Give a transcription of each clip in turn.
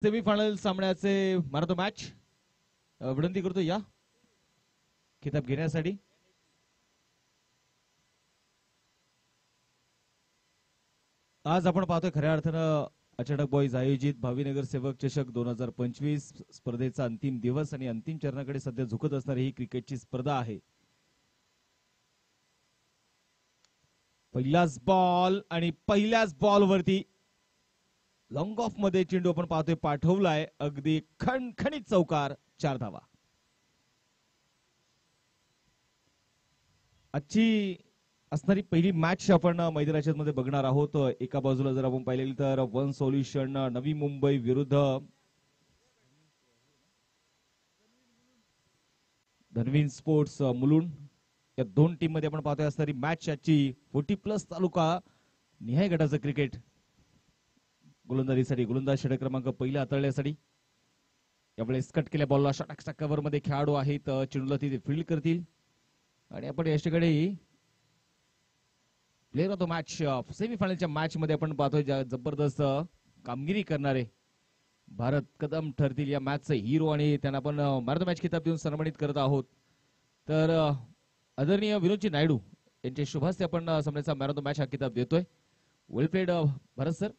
Semifinal सामन्याचे man match विनंती करतो या किताब घेण्यासाठी. आज आपण पाहतोय खऱ्या अर्थानं अचानक बॉईज आयोजित भावीनगर सेवक चषक 2025 स्पर्धेचा अंतिम दिवस आणि अंतिम चरणाकडे सध्या झुकत असणारी ही क्रिकेटची स्पर्धा आहे. पहिलाच बॉल आणि पहिल्याच बॉल वरती लॉंग ऑफ मध्ये चेंडू आपण पाहतोय पाठवलाय अगदी खणखणीत चौकार, 4 धावा. आजची असणारी पहिली मॅच आपण मैदानाच्या मध्ये बघणार आहोत. एका बाजूला जर आपण पाहिलेली तर वन सोल्युशन नवी मुंबई विरुद्ध धनवीन स्पोर्ट्स मुलुंड, या दोन टीम मध्ये आपण पाहतोय असणारी मॅच. आजची 40+ तालुका निहाय गटाचं क्रिकेट. गोलंदाजीसाठी गोलंदाज षटक क्रमांक पहिला हाताळण्यासाठी यावेळेस कट केल्या बॉलला षटक कव्हर मध्ये खेळाडू आहेत, चेंडूला तिथे फील्ड करतील. आणि आपण याच्याकडे प्लेअर ऑफ द मॅच सेमीफायनलच्या मॅच मध्ये आपण पाहतोय जबरदस्त कामगिरी करणारे भारत कदम ठरतील या मॅचचे हिरो आणि त्यांना आपण मॅन ऑफ द मॅच किताब देऊन सन्मानित करत आहोत. तर आदरणीय विनोदजी नायडू यांच्या शुभास्ते आपण सामन्याचा मॅन ऑफ द मॅच हा किताब देतोय. वेल प्लेड भारत सर,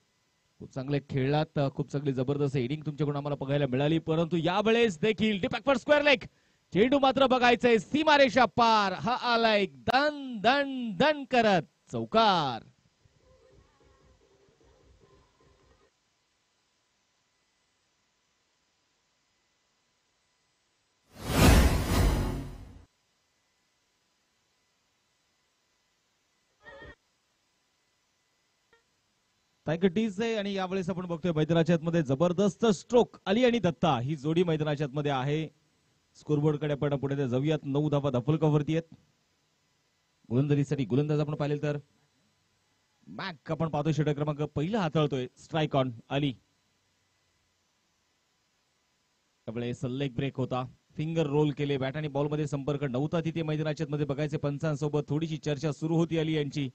खूप चांगले खेळलात, खूप चांगली जबरदस्त हिडिंग तुमच्याकडून आम्हाला बघायला मिळाली. परंतु यावेळेस देखील डिपॅक्ट स्क्वेअर लेग चेंडू मात्र बघायचंय सीमारेषा पार. हा आलाय दन दन दन करत चौकार. आणि यावेळेस आपण बघतोय मैदानाच्या मध्ये जबरदस्त स्ट्रोक अली आणि दत्ता ही जोडी मैदानाच्या मध्ये आहे. स्कोरबोर्ड कडे आपण पुढे जाऊयात. 9 धावा धफलकावरती आहेत. गोलंदाजीसाठी गोलंदाज आपण पाहिले तर मॅक आपण पाहतोय षटक क्रमांक पहिला हाताळतोय. Strike on Ali. त्यावेळेस लेग ब्रेक होता, फिंगर रोल केले, बॅट आणि बॉल मध्ये संपर्क नव्हता तिथे मैदानाच्या मध्ये बघायचे. पंचांसोबत थोडीशी चर्चा सुरू होती अली यांची.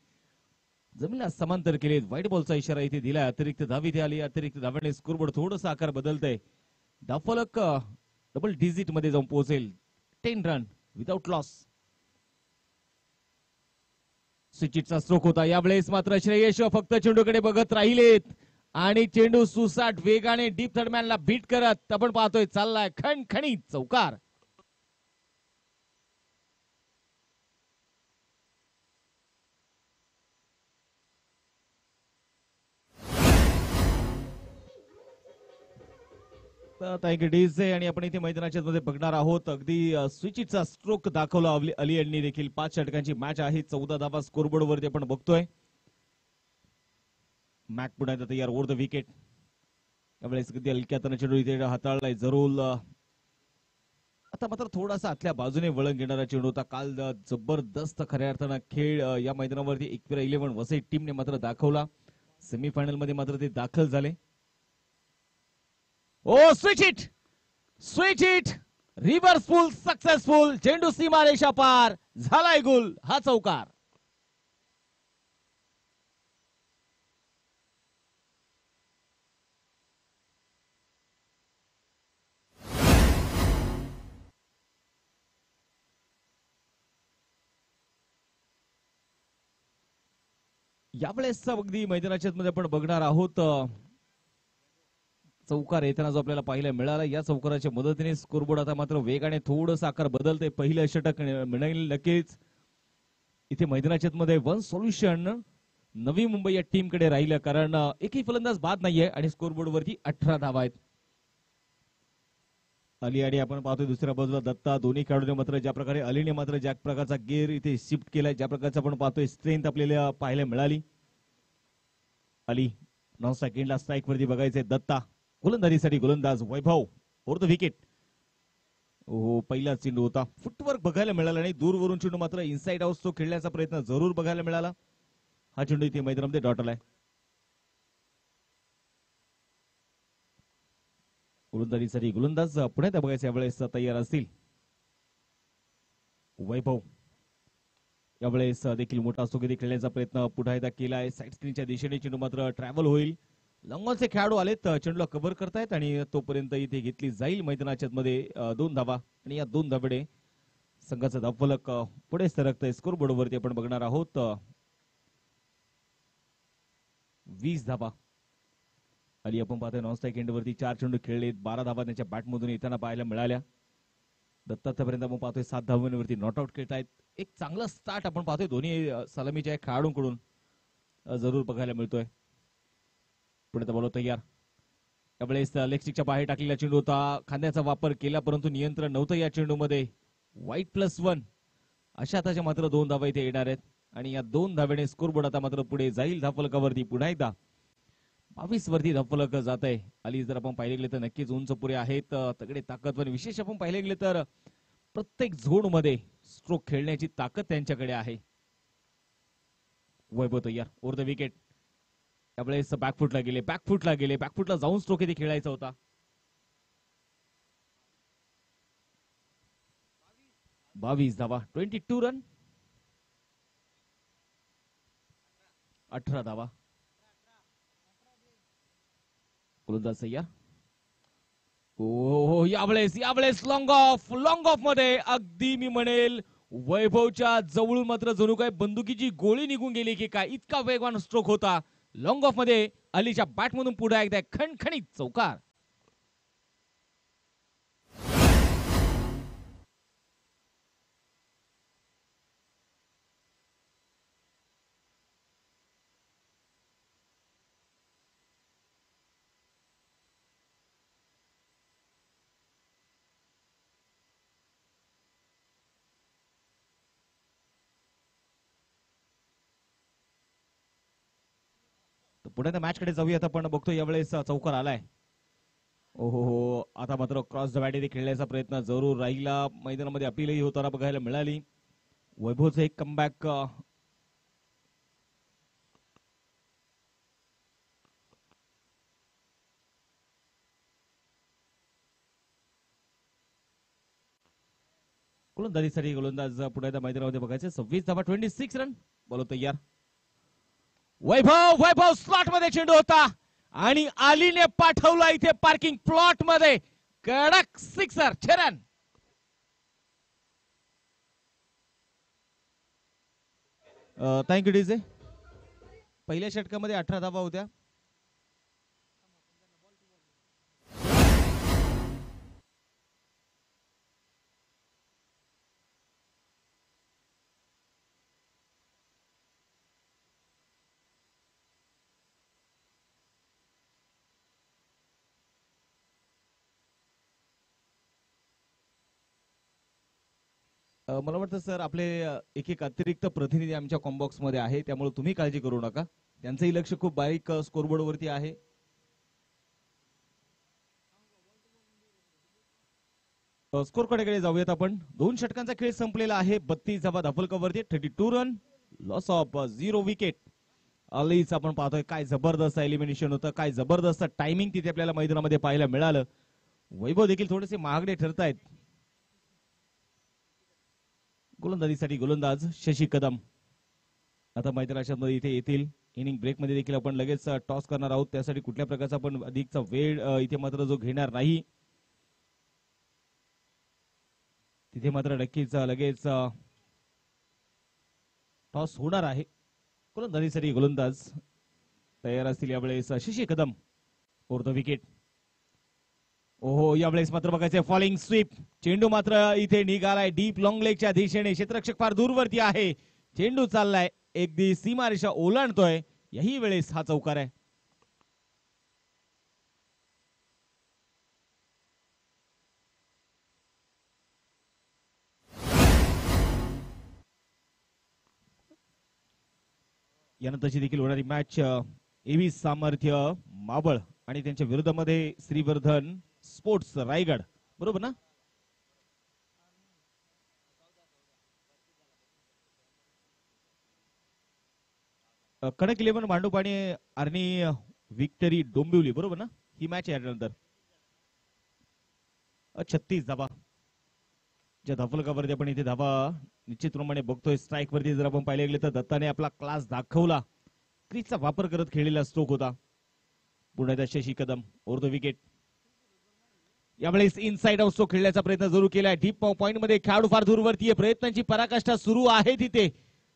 जमिनीला समांतर केले, व्हाईट बॉलचा इशारा इथे दिला. अतिरिक्त धाव इथे आली. अतिरिक्त धावाने स्कोरबोर्ड थोडासा आकार बदलतय. धावफलक डबल डिजिट मध्ये जाऊन पोहोचेल. 10 रन विदाउट लॉस. स्विचिटचा स्ट्रोक होता. यावेळेस मात्र श्रेयश फक्त चेंडूकडे बघत राहिलेत आणि चेंडू सुसाट वेगाने डीप थर्डमॅनला बीट करत आपण पाहतोय चाललाय खणखणीत चौकार. आणि आपण इथे मैदानाच्या मध्ये बघणार आहोत. अगदी स्विचिटचा स्ट्रोक दाखवला अली यांनी देखील. 5 षटकांची मॅच आहे. 14 धावा स्कोरबोर्ड वरती आपण बघतोय. मॅक पुन्हा तयार ओव्हर द विकेट. यावेळेस कधी हलक्यात चेंडू इथे हाताळलाय जरूर. आता मात्र थोडासा आतल्या बाजूने वळण घेणारा चेंडू होता. काल जबरदस्त खऱ्या अर्थानं खेळ या मैदानावरती 11 वसई टीमने मात्र दाखवला. सेमीफायनल मध्ये मात्र ते दाखल झाले. ओ स्विच इट रिव्हर्सफुल सक्सेसफुल. चेंडू सीमारेषा पार झालाय गोल. हा चौकार. यावेळेस अगदी मैदानाच्या मध्ये आपण बघणार आहोत. चौकार येताना जो आपल्याला पाहायला मिळाला. या चौकाराच्या मदतीने स्कोरबोर्ड आता मात्र वेगाने थोडंसं आकार बदलते. पहिलं षटक मिळेल नक्कीच. इथे मैदानाच्या मध्ये वन सोल्युशन नवी मुंबई या टीम कडे राहिलं, कारण एकही फलंदाज बाद नाहीये आणि स्कोरबोर्ड वरती 18 धावा आहेत. अली आणि आपण पाहतोय दुसऱ्या बाजूला दत्ता. दोन्ही खेळाडूने मात्र ज्या प्रकारे अलीने मात्र ज्या प्रकारचा गेअर इथे शिफ्ट केलाय, ज्या प्रकारचा आपण पाहतोय स्ट्रेंथ आपल्याला पाहायला मिळाली. अली 9 सेकंडला स्ट्राईक वरती बघायचंय. दत्ता गोलंदाजीसाठी गोलंदाज वैभव ओव्हर द विकेट. हो, पहिला चेंडू होता. फुटवर्क बघायला मिळाला नाही. दूरवरून चेंडू मात्र इनसाइड आउट तो खेळण्याचा प्रयत्न जरूर बघायला मिळाला. हा चेंडू इथे मैदानामध्ये डॉट आलाय. गोलंदाजीसाठी गोलंदाज पुण्यात बघायचं यावेळेस तयार असतील. वैभव यावेळेस देखील मोठा स्थगिती खेळण्याचा प्रयत्न पुन्हा एकदा केलाय. साईड स्क्रीनच्या दिशेने चेंडू मात्र ट्रॅव्हल होईल. लॉंगॉनचे खेळाडू आलेत, चेंडूला कव्हर करतायत आणि तोपर्यंत इथे घेतली जाईल मैदानाच्या मध्ये 2 धावा आणि या 2 धाबडे संघाचा धावफलक पुढे सरकतंय. स्कोर बोर्डवरती आपण बघणार आहोत 20 धावा. आणि आपण पाहतोय नॉनस्ट्राईक एंडवरती 4 चेंडू खेळलेत, 12 धावा त्यांच्या बॅटमधून येताना पाहायला मिळाल्या. दत्तापर्यंत आपण पाहतोय 7 धावांवरती नॉट आउट खेळतायत. एक चांगला स्टार्ट आपण पाहतोय दोन्ही सलामीच्या खेळाडूंकडून जरूर बघायला मिळतोय. पुढे बॉल तयार. त्यावेळेस लेगस्टिकच्या बाहेर टाकलेला चेंडू होता, खांद्याचा वापर केला परंतु नियंत्रण नव्हतं या चेंडूमध्ये. वाईट +1 अशा हाताच्या मात्र 2 धावा इथे येणार आहेत आणि या 2 धावेने स्कोरबोर्ड आता मात्र पुढे जाईल धावफलकावरती. पुन्हा एकदा 22 वरती धावफलक जात आहे. आली जर आपण पाहिले गेले तर नक्कीच उंच पुरे आहेत, तगडे ताकदवर. विशेष आपण पाहिले गेले तर प्रत्येक झोन मध्ये स्ट्रोक खेळण्याची ताकद त्यांच्याकडे आहे. वैभव तयार ओव्हर द विकेट. त्यावेळेस बॅकफुटला गेले, बॅकफुटला जाऊन स्ट्रोक इथे खेळायचा होता. 22 धावा, 22 रन, 18 धावा. गोलंदाज तयार. हो यावेळेस लॉंग ऑफ मध्ये अगदी मी म्हणेल वैभवच्या जवळून मात्र जणू काय बंदुकीची गोळी निघून गेली की काय, इतका वेगवान स्ट्रोक होता. लॉंग ऑफ मध्ये अलीच्या बॅटमधून पुढे एकदा खणखणीत चौकार. पुढे मॅच कडे जाऊयात. आपण बघतो यावेळेस चौकार आलाय. हो आता मात्र क्रॉस द बॅट खेळण्याचा प्रयत्न जरूर राहिला. मैदानामध्ये अपीलही होताना बघायला मिळाली. वैभवचं एक कमबॅक गोलंदाजीसाठी गोलंदाज पुढे मैदानामध्ये बघायचे. 26 धावा, 26 रन. बॉल तयार. वैभव स्लॉट मध्ये चेंडू होता आणि आलीने पाठवला इथे पार्किंग प्लॉट मध्ये. कडक सिक्सर, 6 रन. Thank you DJ. पहिल्या षटकामध्ये 18 धावा होत्या. मला वाटतं सर आपले एक अतिरिक्त प्रतिनिधी आमच्या कॉम्बॉक्स मध्ये आहे, त्यामुळे तुम्ही काळजी करू नका. त्यांचंही लक्ष खूप बारीक स्कोरबोर्ड वरती आहे. स्कोर कडे जाऊयात आपण. 2 षटकांचा खेळ संपलेला आहे. 32 धावा धावफलकावरती, 32 रन, लॉस ऑफ 0 विकेट. अलीच आपण पाहतोय काय जबरदस्त एलिमिनेशन होतं, काय जबरदस्त टायमिंग तिथे आपल्याला मैदानामध्ये पाहायला मिळालं. वैभव देखील थोडेसे महागडे ठरतायत. गोलंदाजीसाठी गोलंदाज शशी कदम आता मैदानाच्या मध्ये इथे येतील. इनिंग ब्रेक मध्ये देखील आपण लगेच टॉस करणार आहोत, त्यासाठी कुठल्या प्रकारचा आपण अधिकचा वेळ इथे मात्र जो घेणार नाही. तिथे मात्र नक्कीच लगेच टॉस होणार आहे. गोलंदाजीसाठी गोलंदाज तयार असतील यावेळेस Shashi Kadam. Over the wicket. यावेळेस मात्र बघायचंय फॉलिंग स्वीप. चेंडू मात्र इथे निघालाय डीप लॉंग लेगच्या दिशेने. क्षेत्ररक्षक फार दूरवरती आहे. चेंडू चाललाय अगदी सीमारेषा ओलांडतोय. याही वेळेस हा चौकार आहे. यानंतरची देखील होणारी मॅच एव्ही सामर्थ्य मावळ आणि त्यांच्या विरोधामध्ये श्रीवर्धन स्पोर्ट्स रायगड, बरोबर ना? कडक 11 भांडूप आणि आर्नी विक्टरी डोंबिवली, बरोबर ना? ही मॅच आहे. यानंतर 36 धावा ज्या धावफलकावरती आपण इथे धावा निश्चितप्रमाणे बघतोय. स्ट्राईक वरती जर आपण पाहिले गेले तर दत्ताने आपला क्लास दाखवला. क्रीजचा वापर करत खेळलेला स्ट्रोक होता. पुन्हा Shashi Kadam over the wicket. यावेळेस इनसाइड आउट स्ट्रोक खेळण्याचा प्रयत्न जरूर केलाय. डीप पॉइंट मध्ये खेळाडू फार दूरवरती आहे. प्रयत्नांची पराकाष्ठा सुरू आहे तिथे.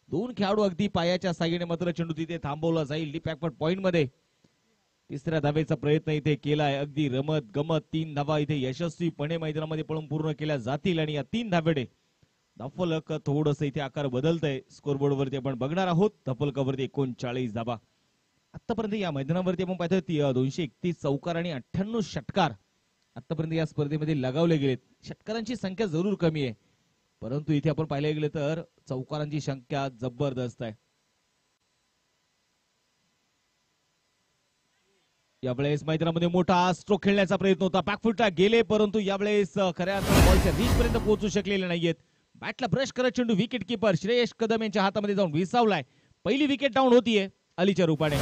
दोन खेळाडू अगदी पायाच्या साह्याने मात्र चेंडू तिथे थांबवला जाईल. डीप बॅकवर्ड पॉइंट मध्ये तिसऱ्या धावेचा प्रयत्न इथे केलाय. अगदी रमत गमत 3 धावा इथे यशस्वीपणे मैदानामध्ये पळून पूर्ण केल्या जातील आणि या 3 धावेडे धफलक थोडस इथे आकार बदलतंय. स्कोरबोर्ड वरती आपण बघणार आहोत. धफलकावरती 39 धावा आतापर्यंत या मैदानावरती आपण पाहतोय. 231 चौकार आणि 98 षटकार आतापर्यंत या स्पर्धेमध्ये लगावले गेलेत. षटकारांची संख्या जरूर कमी आहे, परंतु इथे आपण पाहिले गेले तर चौकारांची संख्या जबरदस्त आहे. यावेळेस मैदानामध्ये मोठा स्ट्रोक खेळण्याचा प्रयत्न होता. बॅकफुटला गेले, परंतु यावेळेस खऱ्या अर्थाने बॉलच्या रीच पर्यंत पोहोचू शकलेले नाहीयेत. बॅटला ब्रश करत चेंडू विकेट किपर श्रेयस कदम यांच्या हातामध्ये जाऊन विसावलाय. पहिली विकेट डाऊन होतीये अलीच्या रूपाने.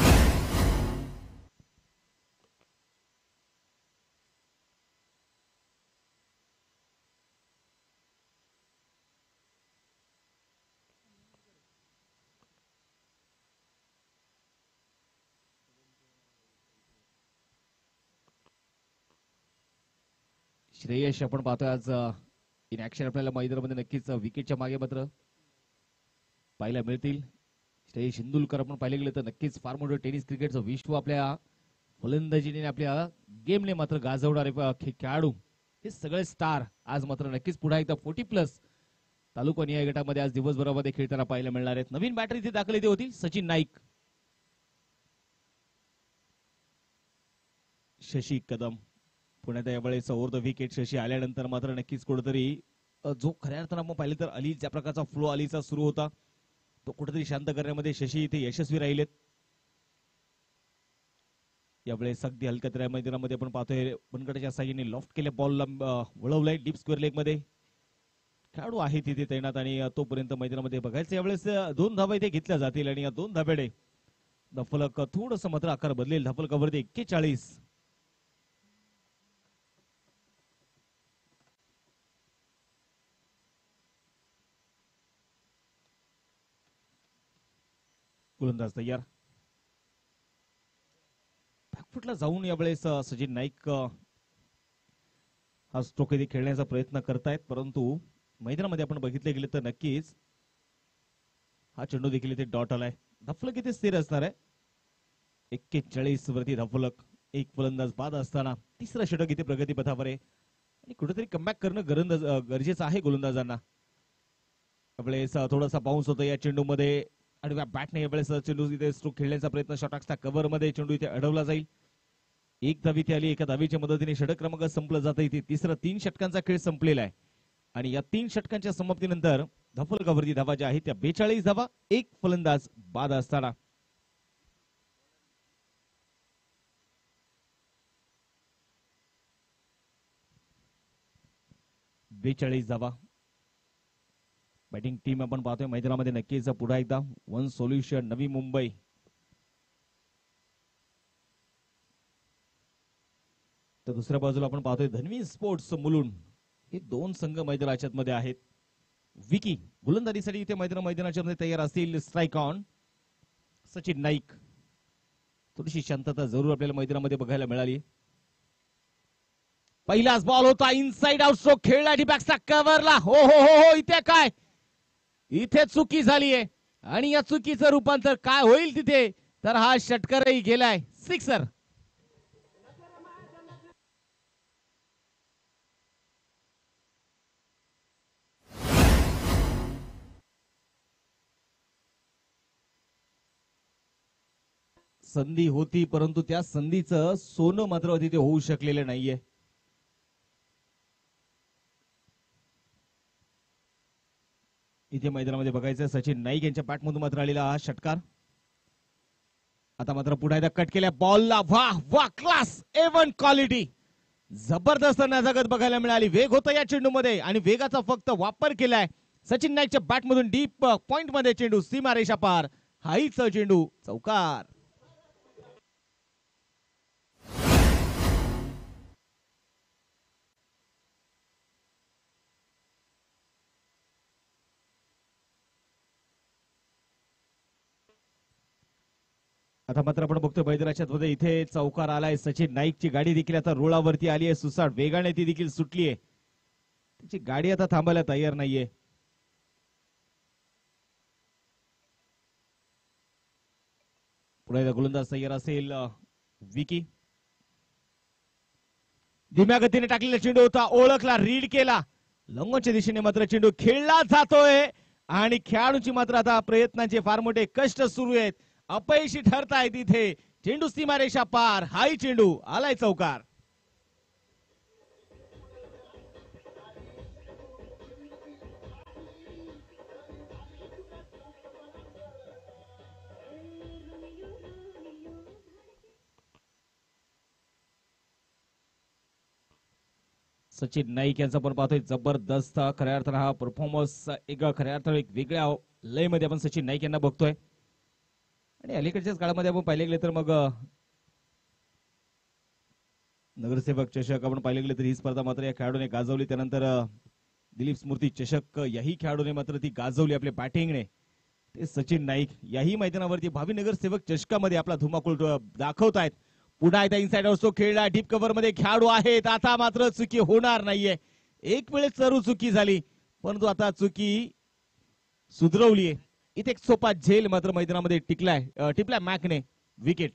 श्रेयस आपण पाहतोय आज इन ऍक्शन आपल्याला मैदानामध्ये नक्कीच विकेटच्या मागे मात्र पाहायला मिळतील. श्रेयस इंदुलकर आपण पाहिले गेले तर नक्कीच फार मोठं टेनिस क्रिकेटचं विश्व आपल्या फलंदाजीने आपल्या गेमने मात्र गाजवणारे खेळाडू हे सगळे स्टार आज मात्र नक्कीच पुन्हा एकदा 40+ तालुका गटामध्ये आज दिवसभरामध्ये खेळताना पाहायला मिळणार आहेत. नवीन बॅटर इथे दाखल इथे होतील सचिन नाईक, शशी कदम. पुण्यात यावेळेस ओव्हर द विकेट शशी आल्यानंतर मात्र नक्कीच कुठेतरी जो खऱ्या अर्थानं आपण पाहिलं तर अली ज्या प्रकारचा फ्लो अलीचा सुरू होता तो कुठेतरी शांत करण्यामध्ये शशी इथे यशस्वी राहिलेत. यावेळेस अगदी हलक्या मैदानामध्ये आपण पाहतोय बनगटाच्या साह्याने लॉफ्ट केल्या बॉलला वळवलंय डीप स्क्वेअर लेग मध्ये. खेळाडू आहे तिथे तैनात आणि तोपर्यंत मैदानामध्ये बघायचं. यावेळेस 2 धावा इथे घेतल्या जातील आणि या 2 धाब्याडे धफलक थोडस मात्र आकार बदलेल. धफलकावरती 41. गोलंदाज तयार. बॅकफुटला जाऊन यावेळेस सचिन नाईक हा स्ट्रोक इथे खेळण्याचा प्रयत्न करतायत, परंतु मैदानामध्ये आपण बघितले गेले तर नक्कीच हा चेंडू देखील इथे डॉट आलाय. धफलक इथे स्थिर असणार आहे. 41 वरती धफलक. एक फलंदाज बाद असताना तिसरा षटक इथे प्रगतीपथावर आहे आणि कुठेतरी कमबॅक करणं गरजेचं आहे गोलंदाजांना. यावेळेस थोडासा बाउन्स होता या चेंडू मध्ये आणि बॅटने यावेळेस चेंडू इथे स्ट्रोक खेळण्याचा प्रयत्न शॉटॉक्सच्या कव्हर मध्ये चेंडू इथे अडवला जाईल. एक धावी इथे आली. एका धावीच्या मदतीने षटक क्रमांक संपलं जातं. इथे तिसरा 3 षटकांचा खेळ संपलेला आहे आणि या 3 षटकांच्या समाप्तीनंतर धफलकावरती धावा ज्या आहेत त्या 42 धावा. एक फलंदाज बाद असताना 42 धावा. बॅटिंग टीम आपण पाहतोय मैदानामध्ये नक्कीच पुन्हा एकदा वन सोल्युशन नवी मुंबई. तर दुसऱ्या बाजूला आपण पाहतोय धन्वी स्पोर्ट्स मुलुंड. हे 2 संघ मैदानाच्या मध्ये आहेत. विकी गोलंदाजीसाठी इथे मैदानाच्या मध्ये तयार असतील. Strike on Sachin Naik. थोडीशी शांतता जरूर आपल्याला मैदानामध्ये बघायला मिळाली. पहिलाच बॉल होता. इनसाइड आउट स्ट्रोक खेळला बॅकचा कव्हरला. हो हो हो हो इथे काय इथे चुकी झाली आहे आणि या चुकीचं रूपांतर काय होईल तिथे तर हा षटकारही गेलाय. सिक्सर. संधी होती, परंतु त्या संधीचं सोनं मात्र तिथे होऊ शकलेलं नाहीये. इथे मैदानामध्ये बघायचं सचिन नाईक यांच्या बॅटमधून मात्र आलेला हा षटकार. आता मात्र पुन्हा एकदा कट केल्या बॉलला. वाह वाह क्लास A1 क्वालिटी. जबरदस्त नजाकत बघायला मिळाली. वेग होता या चेंडूमध्ये आणि वेगाचा फक्त वापर केलाय सचिन नाईकच्या बॅटमधून. डीप पॉइंट मध्ये चेंडू सीमारेषा पार. हाईच चेंडू चौकार. आता मात्र आपण बघतोय मैदानाच्या मध्ये इथे चौकार आलाय. सचिन नाईकची गाडी देखील आता रुळावरती आली आहे. सुसाट वेगाने ती देखील सुटली आहे. त्याची गाडी आता थांबायला तयार नाहीये. पुढे गोलंदाज तयार असेल विकी. धीम्या गतीने टाकलेला चेंडू होता, ओळखला, रीड केला. लंगोच्या दिशेने मात्र चेंडू खेळला जातोय आणि खेळाडूंची मात्र आता प्रयत्नांचे फार मोठे कष्ट सुरू आहेत. अपयशी ठरतायत इथे. चेंडू सीमारेषा पार. हाही चेंडू आलाय चौकार. सचिन नाईक यांचा पण पाहतोय जबरदस्त खऱ्या अर्थानं हा परफॉर्मन्स. एक खऱ्या अर्थानं एक वेगळ्या लय मध्ये आपण सचिन नाईक यांना बघतोय. आणि अलीकडच्याच काळामध्ये आपण पाहिले गेले तर मग नगरसेवक चषक आपण पाहिले गेले तर ही स्पर्धा मात्र या खेळाडूने गाजवली. त्यानंतर दिलीप स्मृती चषक याही खेळाडूने मात्र ती गाजवली आपल्या बॅटिंगने. ते सचिन नाईक याही मैदानावरती भावी नगरसेवक चषकामध्ये आपला धुमाकूळ दाखवतायत. पुन्हा एकदा इनसाइड तो खेळला. डीप कव्हर मध्ये खेळाडू आहेत. आता मात्र चुकी होणार नाहीये. एक वेळेस जरूर चुकी झाली, परंतु आता चुकी सुधरवलीये. इथे एक सोपा झेल मात्र मैदानामध्ये टिपलाय मॅकने. विकेट.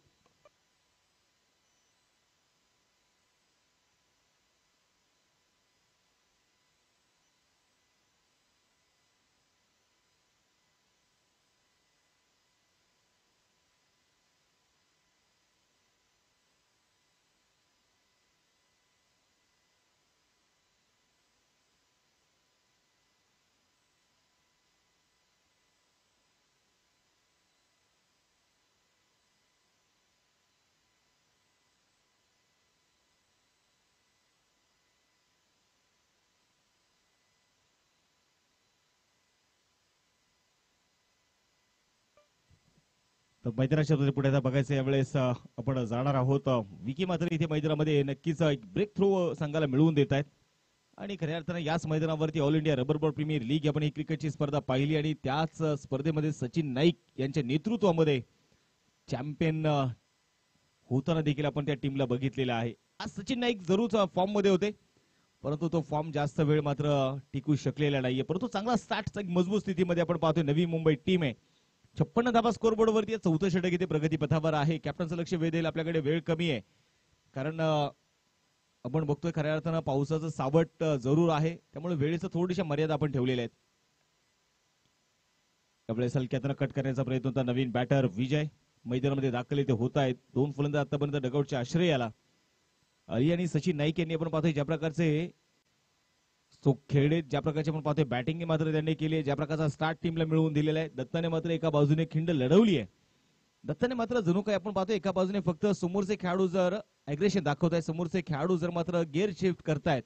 तर मैदानाच्या पुढे बघायचं यावेळेस आपण जाणार आहोत. विकी मात्र इथे मैदानामध्ये नक्कीच एक ब्रेक थ्रू संघाला मिळवून देत आहेत. आणि खऱ्या अर्थानं याच मैदानावरती All India rubber ball premier league आपण ही क्रिकेटची स्पर्धा पाहिली आणि त्याच स्पर्धेमध्ये सचिन नाईक यांच्या नेतृत्वामध्ये चॅम्पियन होताना देखील आपण त्या टीमला बघितलेला आहे. आज सचिन नाईक जरूर फॉर्म मध्ये होते, परंतु तो फॉर्म जास्त वेळ मात्र टिकू शकलेला नाहीये. परंतु चांगला स्टार्ट मजबूत स्थितीमध्ये आपण पाहतोय नवी मुंबई टीम आहे. 56 धावा स्कोर बोर्ड वरती. चौथं षटक इथे प्रगती पथावर आहे. कॅप्टनचं लक्ष वेधेल. आपल्याकडे वेळ कमी आहे कारण आपण बघतोय खऱ्या अर्थानं पावसाचं सावट जरूर आहे, त्यामुळे वेळेचं थोडीशा मर्यादा आपण ठेवलेल्या आहेत. त्यावेळेस हलक्यातनं कट करण्याचा प्रयत्न होता. नवीन बॅटर विजय मैदानामध्ये दाखल ते होत आहेत. 2 फलंदाज आतापर्यंत डगआउटच्या आश्रय आला. अली आणि सचिन नाईक यांनी आपण पाहतोय ज्या प्रकारचे खेळ ज्या प्रकारचे आपण पाहतोय बॅटिंग मात्र त्यांनी केली, ज्या प्रकारचा स्टार्ट टीमला मिळवून दिलेला आहे. दत्ताने मात्र एका बाजूने खिंड लढवली आहे. दत्ताने मात्र जणू काय आपण पाहतोय एका बाजूने फक्त समोरचे खेळाडू जर अग्रेशन दाखवत आहे, समोरचे खेळाडू जर मात्र गिअर शिफ्ट करतायत,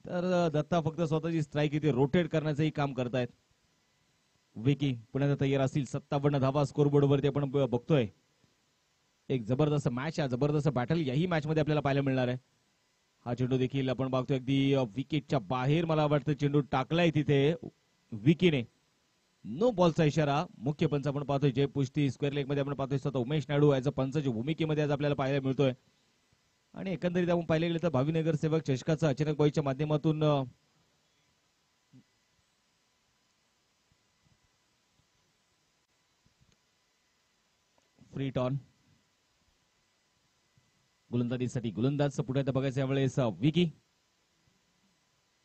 तर दत्ता फक्त स्वतःची स्ट्राईक इथे रोटेट करण्याचंही काम करतायत. विकी पुण्यात तयार असतील. 57 धावा स्कोरबोर्ड वरती आपण बघतोय. एक जबरदस्त मॅच आहे, जबरदस्त बॅटल याही मॅच मध्ये आपल्याला पाहायला मिळणार आहे. हा चेंडू देखील आपण बघतोय अगदी विकेटच्या बाहेर मला वाटतं चेंडू टाकलाय तिथे विकीने. नो बॉलचा इशारा. मुख्य पंच आपण पाहतोय जय पुष्टी. स्क्वेअर लेग मध्ये आपण पाहतोय स्वतः उमेश नायडू याचा पंचाच्या भूमिकेमध्ये आज आपल्याला पाहायला मिळतोय. आणि एकंदरीत आपण पाहिले गेले तर भावी नगरसेवक चषकाचा अचानक बॉईच्या माध्यमातून फ्री टॉन गोलंदाजीसाठी गोलंदाज पुढे बघायचं यावेळेस विकी.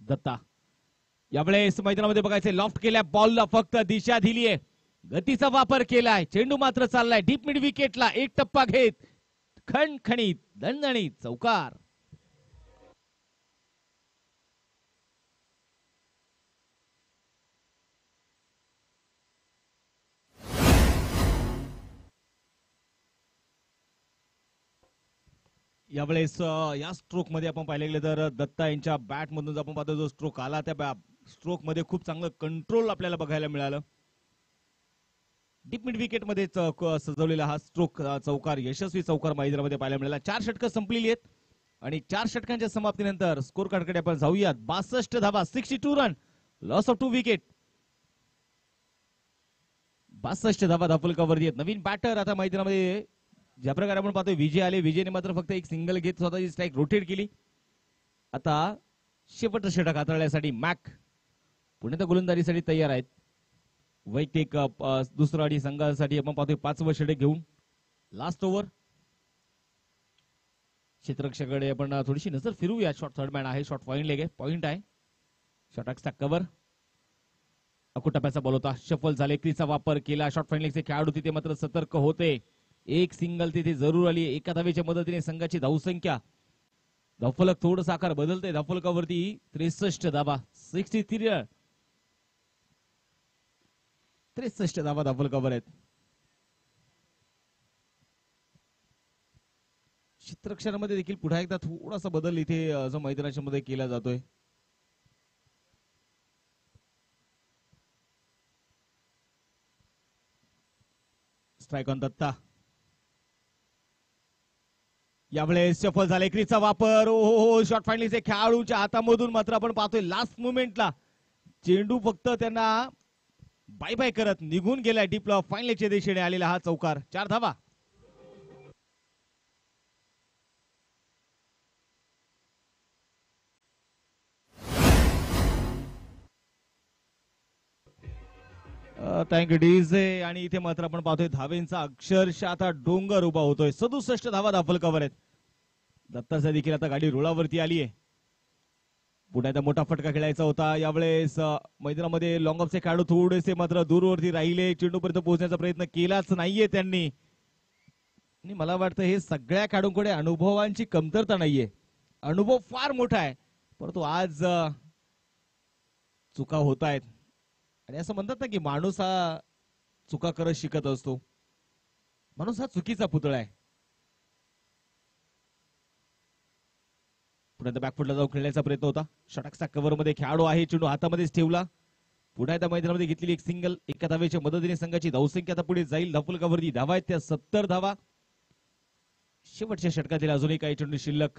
दत्ता यावेळेस मैदानामध्ये बघायचे लॉफ्ट केल्या बॉलला फक्त दिशा दिलीये, गतीचा वापर केलाय. चेंडू मात्र चाललाय डीप मिड विकेटला. एक टप्पा घेत खणखणीत दणदणीत चौकार. यावेळेस या स्ट्रोक मध्ये आपण पाहिले गेले तर दत्ता यांच्या बॅट मधून आपण पाहतो जो स्ट्रोक आला त्या स्ट्रोक मध्ये खूप चांगलं कंट्रोल आपल्याला बघायला मिळालं. डीप मिड विकेट मध्ये सजवलेला हा स्ट्रोक चौकार यशस्वी चौकार मैदानामध्ये पाहायला मिळाला. 4 षटकं संपलेली आहेत आणि 4 षटकांच्या समाप्तीनंतर स्कोर कार्डकडे आपण जाऊयात. 62 धावा 62 रन लॉस ऑफ 2 विकेट. 62 धावा धाफुलकावरती आहेत. नवीन बॅटर आता मैदानामध्ये ज्या प्रकारे आपण पाहतोय विजय आले, विजयने मात्र फक्त एक सिंगल घेत स्वतःची स्ट्राईक रोटेट केली. आता शेवटचं षटक हाताळण्यासाठी मॅक पुण्याच्या गोलंदाजीसाठी तयार आहेत. वैयक्तिक दुसरं आणि संघासाठी आपण पाहतोय 5वं षटक घेऊन लास्ट ओव्हर. क्षेत्ररक्षकाकडे आपण थोडीशी नजर फिरूया. शॉर्ट थर्ड मॅन आहे, शॉर्ट पॉइंट लेग आहे, पॉइंट आहे. षटकचा कव्हर अकुटप्याचा बॉल होता, शफल झाले, क्रीजचा वापर केला. शॉर्ट पॉइंट लेगचे खेळाडू तिथे मात्र सतर्क होते. एक सिंगल तिथे जरूर आली. एका धावेच्या मदतीने संघाची धावसंख्या धावफलक थोडं आकार बदलते. धावफलकावरती 63 धावा, 63 धावा धावफलकावर आहेत. क्षेत्ररक्षणामध्ये देखील पुन्हा एकदा थोडासा बदल इथे जो मैदानाच्या मध्ये केला जातोय. Strike on Datta. यावेळेस सफल झाले, क्रीजचा वापर. ओ शॉर्ट फायनलीचे खेळाडूच्या हातामधून मात्र आपण पाहतोय लास्ट मुमेंटला चेंडू फक्त त्यांना बाय बाय करत निघून गेला. डीपला फायनलच्या दिशेने आलेला हा चौकार. 4 धावा. Thank you DJ. आणि इथे मात्र आपण पाहतोय धावेंचा अक्षरशः आता डोंगर उभा होतोय. 67 धावा धावफलकावर आहेत. दत्ताचा देखील आता गाडी रुळावरती आली आहे. पुण्याचा मोठा फटका खेळायचा होता. यावेळेस मैदानामध्ये लॉंग ऑफचे खेळाडू थोडेसे मात्र दूरवरती राहिले. चेंडूपर्यंत पोहोचण्याचा प्रयत्न केलाच नाहीये त्यांनी. आणि मला वाटतं हे सगळ्या खेळाडूंकडे अनुभवांची कमतरता नाहीये. अनुभव फार मोठा आहे, परंतु आज चुका होत आहेत. आणि असं म्हणतात ना की माणूस हा चुका करत शिकत असतो. माणूस हा चुकीचा पुतळा आहे. पुन्हा बॅकफुटला जाऊन खेळण्याचा प्रयत्न होता. षटकचा कव्हर मध्ये खेळाडू आहे, चेंडू हातामध्येच ठेवला. पुन्हा एकदा मैदानामध्ये घेतलेली एक सिंगल. एका धावेच्या मदतीने संघाची धावसंख्या आता पुढे जाईल. धावफलकावरती धावा आहेत त्या 70 धावा. शेवटच्या षटकातील अजूनही काही चेंडू शिल्लक,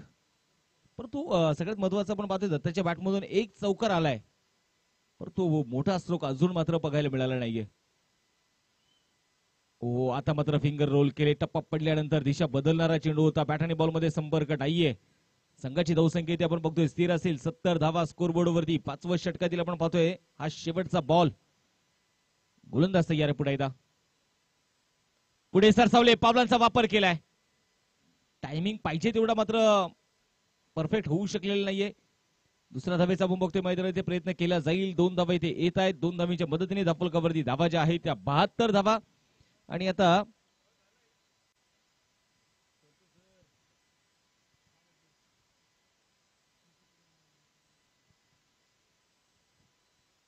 परंतु सगळ्यात महत्वाचं आपण पाहतोय दत्ताच्या बॅटमधून एक चौकार आलाय, परंतु मोठा स्ट्रोक अजून मात्र बघायला मिळाला नाहीये. ओ आता मात्र फिंगर रोल केले. टप्पा पडल्यानंतर दिशा बदलणारा चेंडू होता. बॅट आणि बॉल मध्ये संपर्क नाहीये. संघाची धावसंख्या इथे आपण बघतोय स्थिर असेल. 70 धावा स्कोरबोर्ड वरती. 5व्या षटकातील आपण पाहतोय हा शेवटचा बॉल. गोलंदाज तयार आहे. पुढे एकदा पुढे सरसावले, पावलांचा वापर केलाय. टायमिंग पाहिजे तेवढा मात्र परफेक्ट होऊ शकलेला नाहीये. दुसऱ्या धावेचा आपण बघतोय मैदानात प्रयत्न केला जाईल. 2 धावा इथे येत आहेत. 2 धावीच्या मदतीने धावफलकावरती धावा ज्या आहेत त्या 72 धावा. आणि आता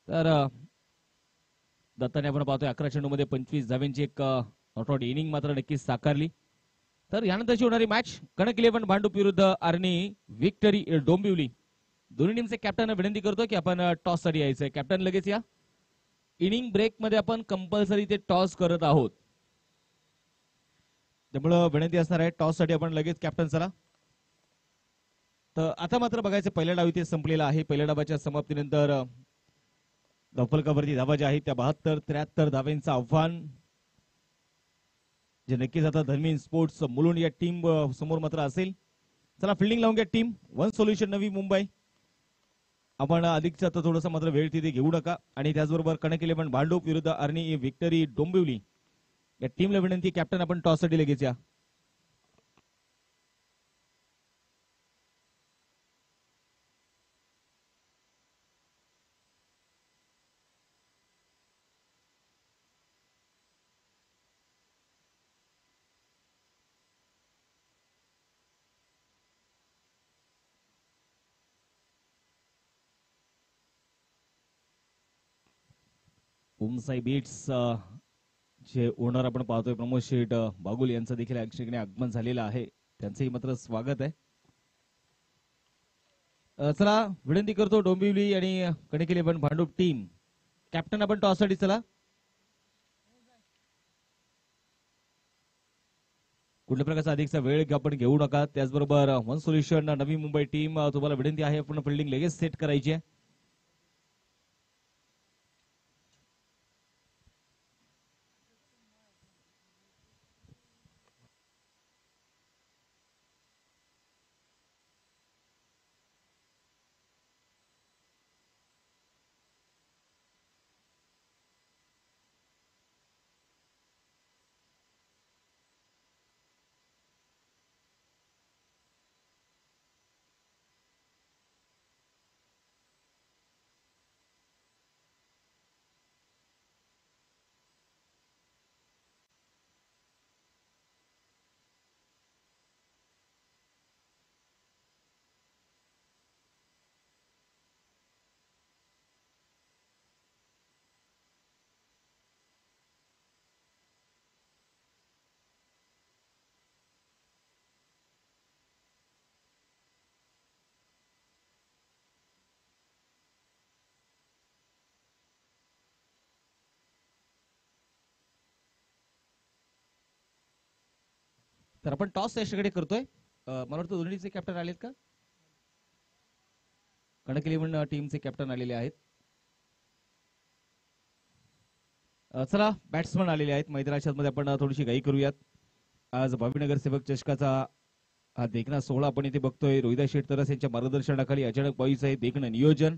तर दत्ताने आपण पाहतोय 11 चेंडूमध्ये 25 धाव्यांची एक नॉट आउट इनिंग मात्र नक्कीच साकारली. तर यानंतरची होणारी मॅच कणक 11 भांडूप विरुद्ध आर्नी विक्टरी डोंबिवली. दोन्ही टीमचे कॅप्टन विनंती करतो की आपण टॉस साठी यायचंय. कॅप्टन लगेच या. इनिंग ब्रेक मध्ये आपण कंपल्सरी ते टॉस करत आहोत, त्यामुळे विनंती असणार आहे टॉस साठी आपण लगेच कॅप्टन चला. तर आता मात्र बघायचं पहिला डाव इथे संपलेला आहे. पहिल्या डावाच्या समाप्तीनंतर धावफलकावरती धावा ज्या आहेत त्या 72-73 धाव्यांचं आव्हान जे नक्कीच आता धर्मीन स्पोर्ट्स मुलुंड या टीम समोर मात्र असेल. चला फिल्डिंग लावून घ्या team. One solution Navi Mumbai. आपण अधिकचा तर थोडासा मात्र वेळ तिथे घेऊ नका. आणि त्याचबरोबर कणक 11 भांडूप विरुद्ध आर्नी विक्टरी डोंबिवली या टीमला विनंती कॅप्टन आपण टॉस साठी लगेच या. ओमसाई बीट्स जे ओनर आपण पाहतोय प्रमोद शेठ बागुल यांचं देखील ठिकाणी आगमन झालेलं आहे. त्यांचंही मात्र स्वागत आहे. चला विनंती करतो डोंबिवली आणि कणक 11 भांडूप टीम कॅप्टन आपण टॉस साठी चला. कुठल्या प्रकारचा अधिकचा वेळ आपण घेऊ नका. त्याचबरोबर one solution Navi Mumbai team तुम्हाला विनंती आहे आपण फिल्डिंग लगेच सेट करायची आहे. तर आपण टॉस याच्याकडे करतोय. मला वाटतं दोन्हीचे कॅप्टन आलेत का? कणक इलेव्हन टीमचे कॅप्टन आलेले आहेत. चला बॅट्समन आलेले आहेत मैदानाच्या मध्ये. आपण थोडीशी घाई करूयात. आज भावीनगर सेवक चषकाचा हा देखणा सोहळा आपण इथे बघतोय. रोहिदास शेठ तरस यांच्या मार्गदर्शनाखाली अचानक बॉईचं हे देखणं नियोजन.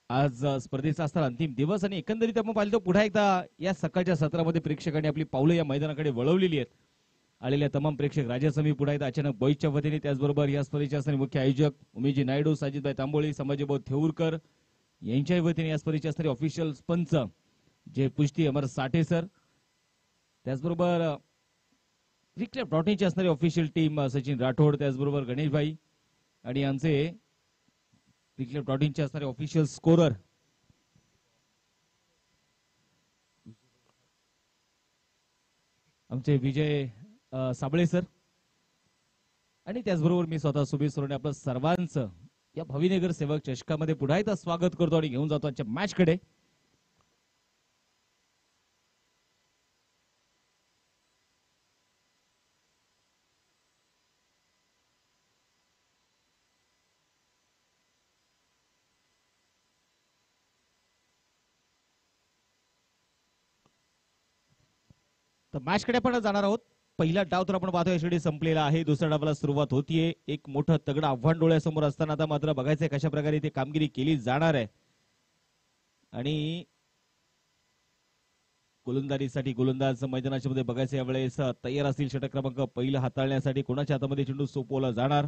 आज स्पर्धेचा असताना अंतिम दिवस आणि एकंदरीत आपण पाहिलं तर पुन्हा एकदा या सकाळच्या सत्रामध्ये प्रेक्षकांनी आपली पावलं या मैदानाकडे वळवलेली आहेत. आलेल्या तमाम प्रेक्षक राजासमी पुन्हा एकदा अचानक बॉईजच्या वतीने, त्याचबरोबर या स्पर्धेचे असणारे मुख्य आयोजक उमेशजी नायडू, साजिदभाई तांबोळी, संभाजीभाऊ थेऊरकर यांच्या वतीने या स्पर्धेचे असणारे ऑफिशियल पंच जे पुष्टी अमर साठे सर, त्याचबरोबर क्रिकेट ब्रॉडनीची असणारी ऑफिशियल टीम सचिन राठोड, त्याचबरोबर गणेशभाई आणि आमचे क्रिकेट ब्रॉडनीचे असणारे ऑफिशियल स्कोरर आमचे विजय साबळे सर आणि त्याचबरोबर मी स्वतः सुबीर सोरणे आपलं सर्वांचं या भावीनगर सेवक चषकामध्ये पुन्हा एकदा स्वागत करतो आणि घेऊन जातो आजच्या मॅच कडे. तर मॅच कडे आपण जाणार आहोत. पहिला डाव तर आपण पाहतोय शेवटी संपलेला आहे. दुसऱ्या डावाला सुरुवात होतीये. एक मोठं तगडं आव्हान डोळ्यासमोर असताना आता मात्र बघायचंय कशा प्रकारे इथे कामगिरी केली जाणार आहे. आणि गोलंदाजीसाठी गोलंदाज मैदानाच्या मध्ये बघायचं यावेळेस तयार असतील. षटक क्रमांक पहिला हाताळण्यासाठी कोणाच्या हातामध्ये चेंडू सोपवला जाणार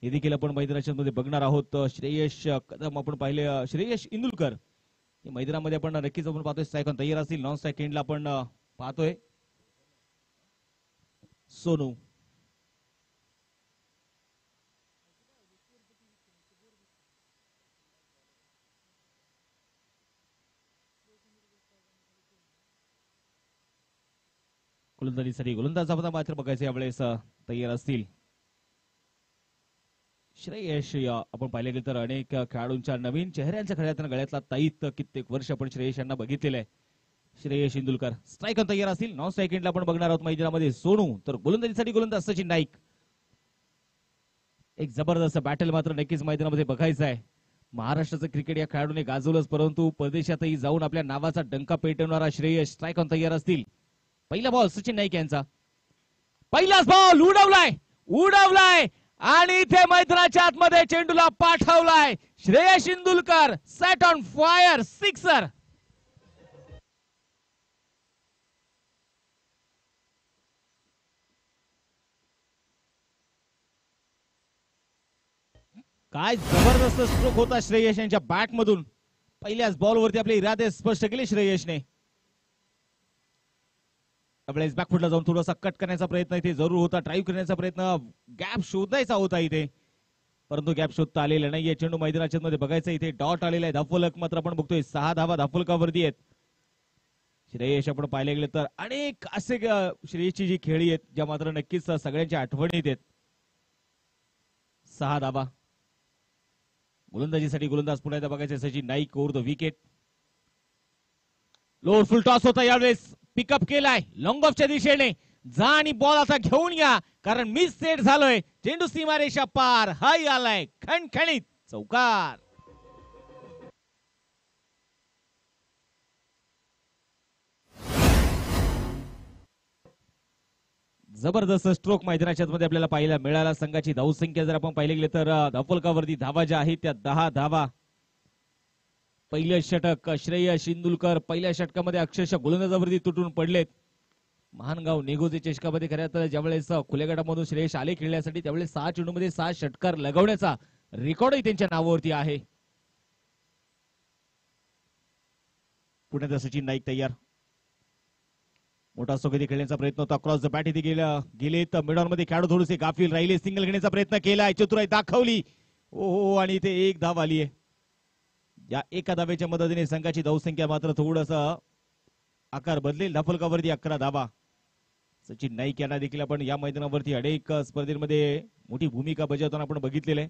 हे देखील आपण मैदानाच्या मध्ये बघणार आहोत. श्रेयश कदम आपण पाहिले, श्रेयश इंदुलकर मैदानामध्ये आपण नक्कीच आपण पाहतोय. स्ट्राईक तयार असतील. नॉन स्ट्राईक एंडला आपण पाहतोय सोनू. गोलंदाजीसाठी गोलंदाज मात्र बघायचे यावेळेस तयार असतील. श्रेयश आपण पाहिले गेले तर अनेक खेळाडूंच्या नवीन चेहऱ्यांच्या खड्यातून गळ्यातला ताईत कित्येक वर्ष आपण श्रेयश यांना बघितलेलं आहे. श्रेयश इंदुलकर स्ट्राईक तयार असतील. नॉन स्ट्राईक एंडला आपण बघणार आहोत मैदानामध्ये सोनू. तर गोलंदाजीसाठी गोलंदाज सचिन नाईक. एक जबरदस्त बॅटल मात्र नक्कीच मैदानामध्ये बघायचं आहे. महाराष्ट्राचं क्रिकेट या खेळाडूने गाजवलंच, परंतु परदेशातही जाऊन आपल्या नावाचा डंका पेटवणारा श्रेयश स्ट्राईक तयार असतील. पहिला बॉल सचिन नाईक यांचा. पहिलाच बॉल उडवलाय आणि इथे मैदानाच्या आतमध्ये चेंडूला पाठवलाय. Shreyash Indulkar set on fire, sixer. काय जबरदस्त स्ट्रोक होता श्रेयश यांच्या बॅट मधून. पहिल्याच बॉलवरती आपले इरादे स्पष्ट केले श्रेयशने. त्यावेळेस बॅकफुटला जाऊन थोडासा कट करण्याचा प्रयत्न इथे जरूर होता. ड्राईव्ह करण्याचा प्रयत्न, गॅप शोधायचा होता इथे, परंतु गॅप शोधता आलेला नाहीये. चेंडू मैदानाच्या मध्ये बघायचं इथे डॉट आलेला आहे. धाफलक मात्र आपण बघतोय 6 धावा धाफलकावरती आहेत. श्रेयश आपण पाहिले गेले तर अनेक असे श्रेयशची जी खेळी आहेत ज्या मात्र नक्कीच सगळ्यांच्या आठवणीत आहेत. 6 धावा. गोलंदाजीसाठी गोलंदाज पुन्हा एकदा बघायचे Sachin Naik over the wicket. Lower full toss होता यावेळेस. पिकअप केलाय लॉंग ऑफच्या दिशेने. जा आणि बॉल आता घेऊन या, कारण मिस सेट झालोय. चेंडू सीमारेषा पार. हाय आलाय खणखणीत चौकार. जबरदस्त स्ट्रोक मैदानाच्या मध्ये आपल्याला पाहायला मिळाला. संघाची धावसंख्या जर आपण पाहिले गेले तर धावफलकावरती धावा ज्या आहेत त्या 10 धावा. पहिलं षटक श्रेयश इंदुलकर पहिल्या षटकामध्ये अक्षरशः गोलंदाजावरती तुटून पडलेत. महानगाव निगोजे चषकामध्ये खऱ्या तर ज्यावेळेस खुल्या गटामधून श्रेयश आले खेळण्यासाठी त्यावेळेस 6 चेंडूमध्ये 6 षटकार लगवण्याचा रेकॉर्डही त्यांच्या नावावरती आहे. पुण्यात सचिन नाईक तयार. मोठा सोगती खेळण्याचा प्रयत्न होता. क्रॉस द बॅट इथे गेले तर मिडॉन मध्ये खेळाडू थोडेसे गाफील राहिले. सिंगल घेण्याचा प्रयत्न केलाय, चतुराई दाखवली. ओ आणि इथे एक धाव आली आहे. या एका धावेच्या मदतीने संघाची धावसंख्या मात्र थोडासा आकार बदलेल. धाफलकावरती 11 धावा. सचिन नाईक यांना देखील आपण या मैदानावरती अनेक स्पर्धेमध्ये मोठी भूमिका बजावताना आपण बघितलेलं आहे.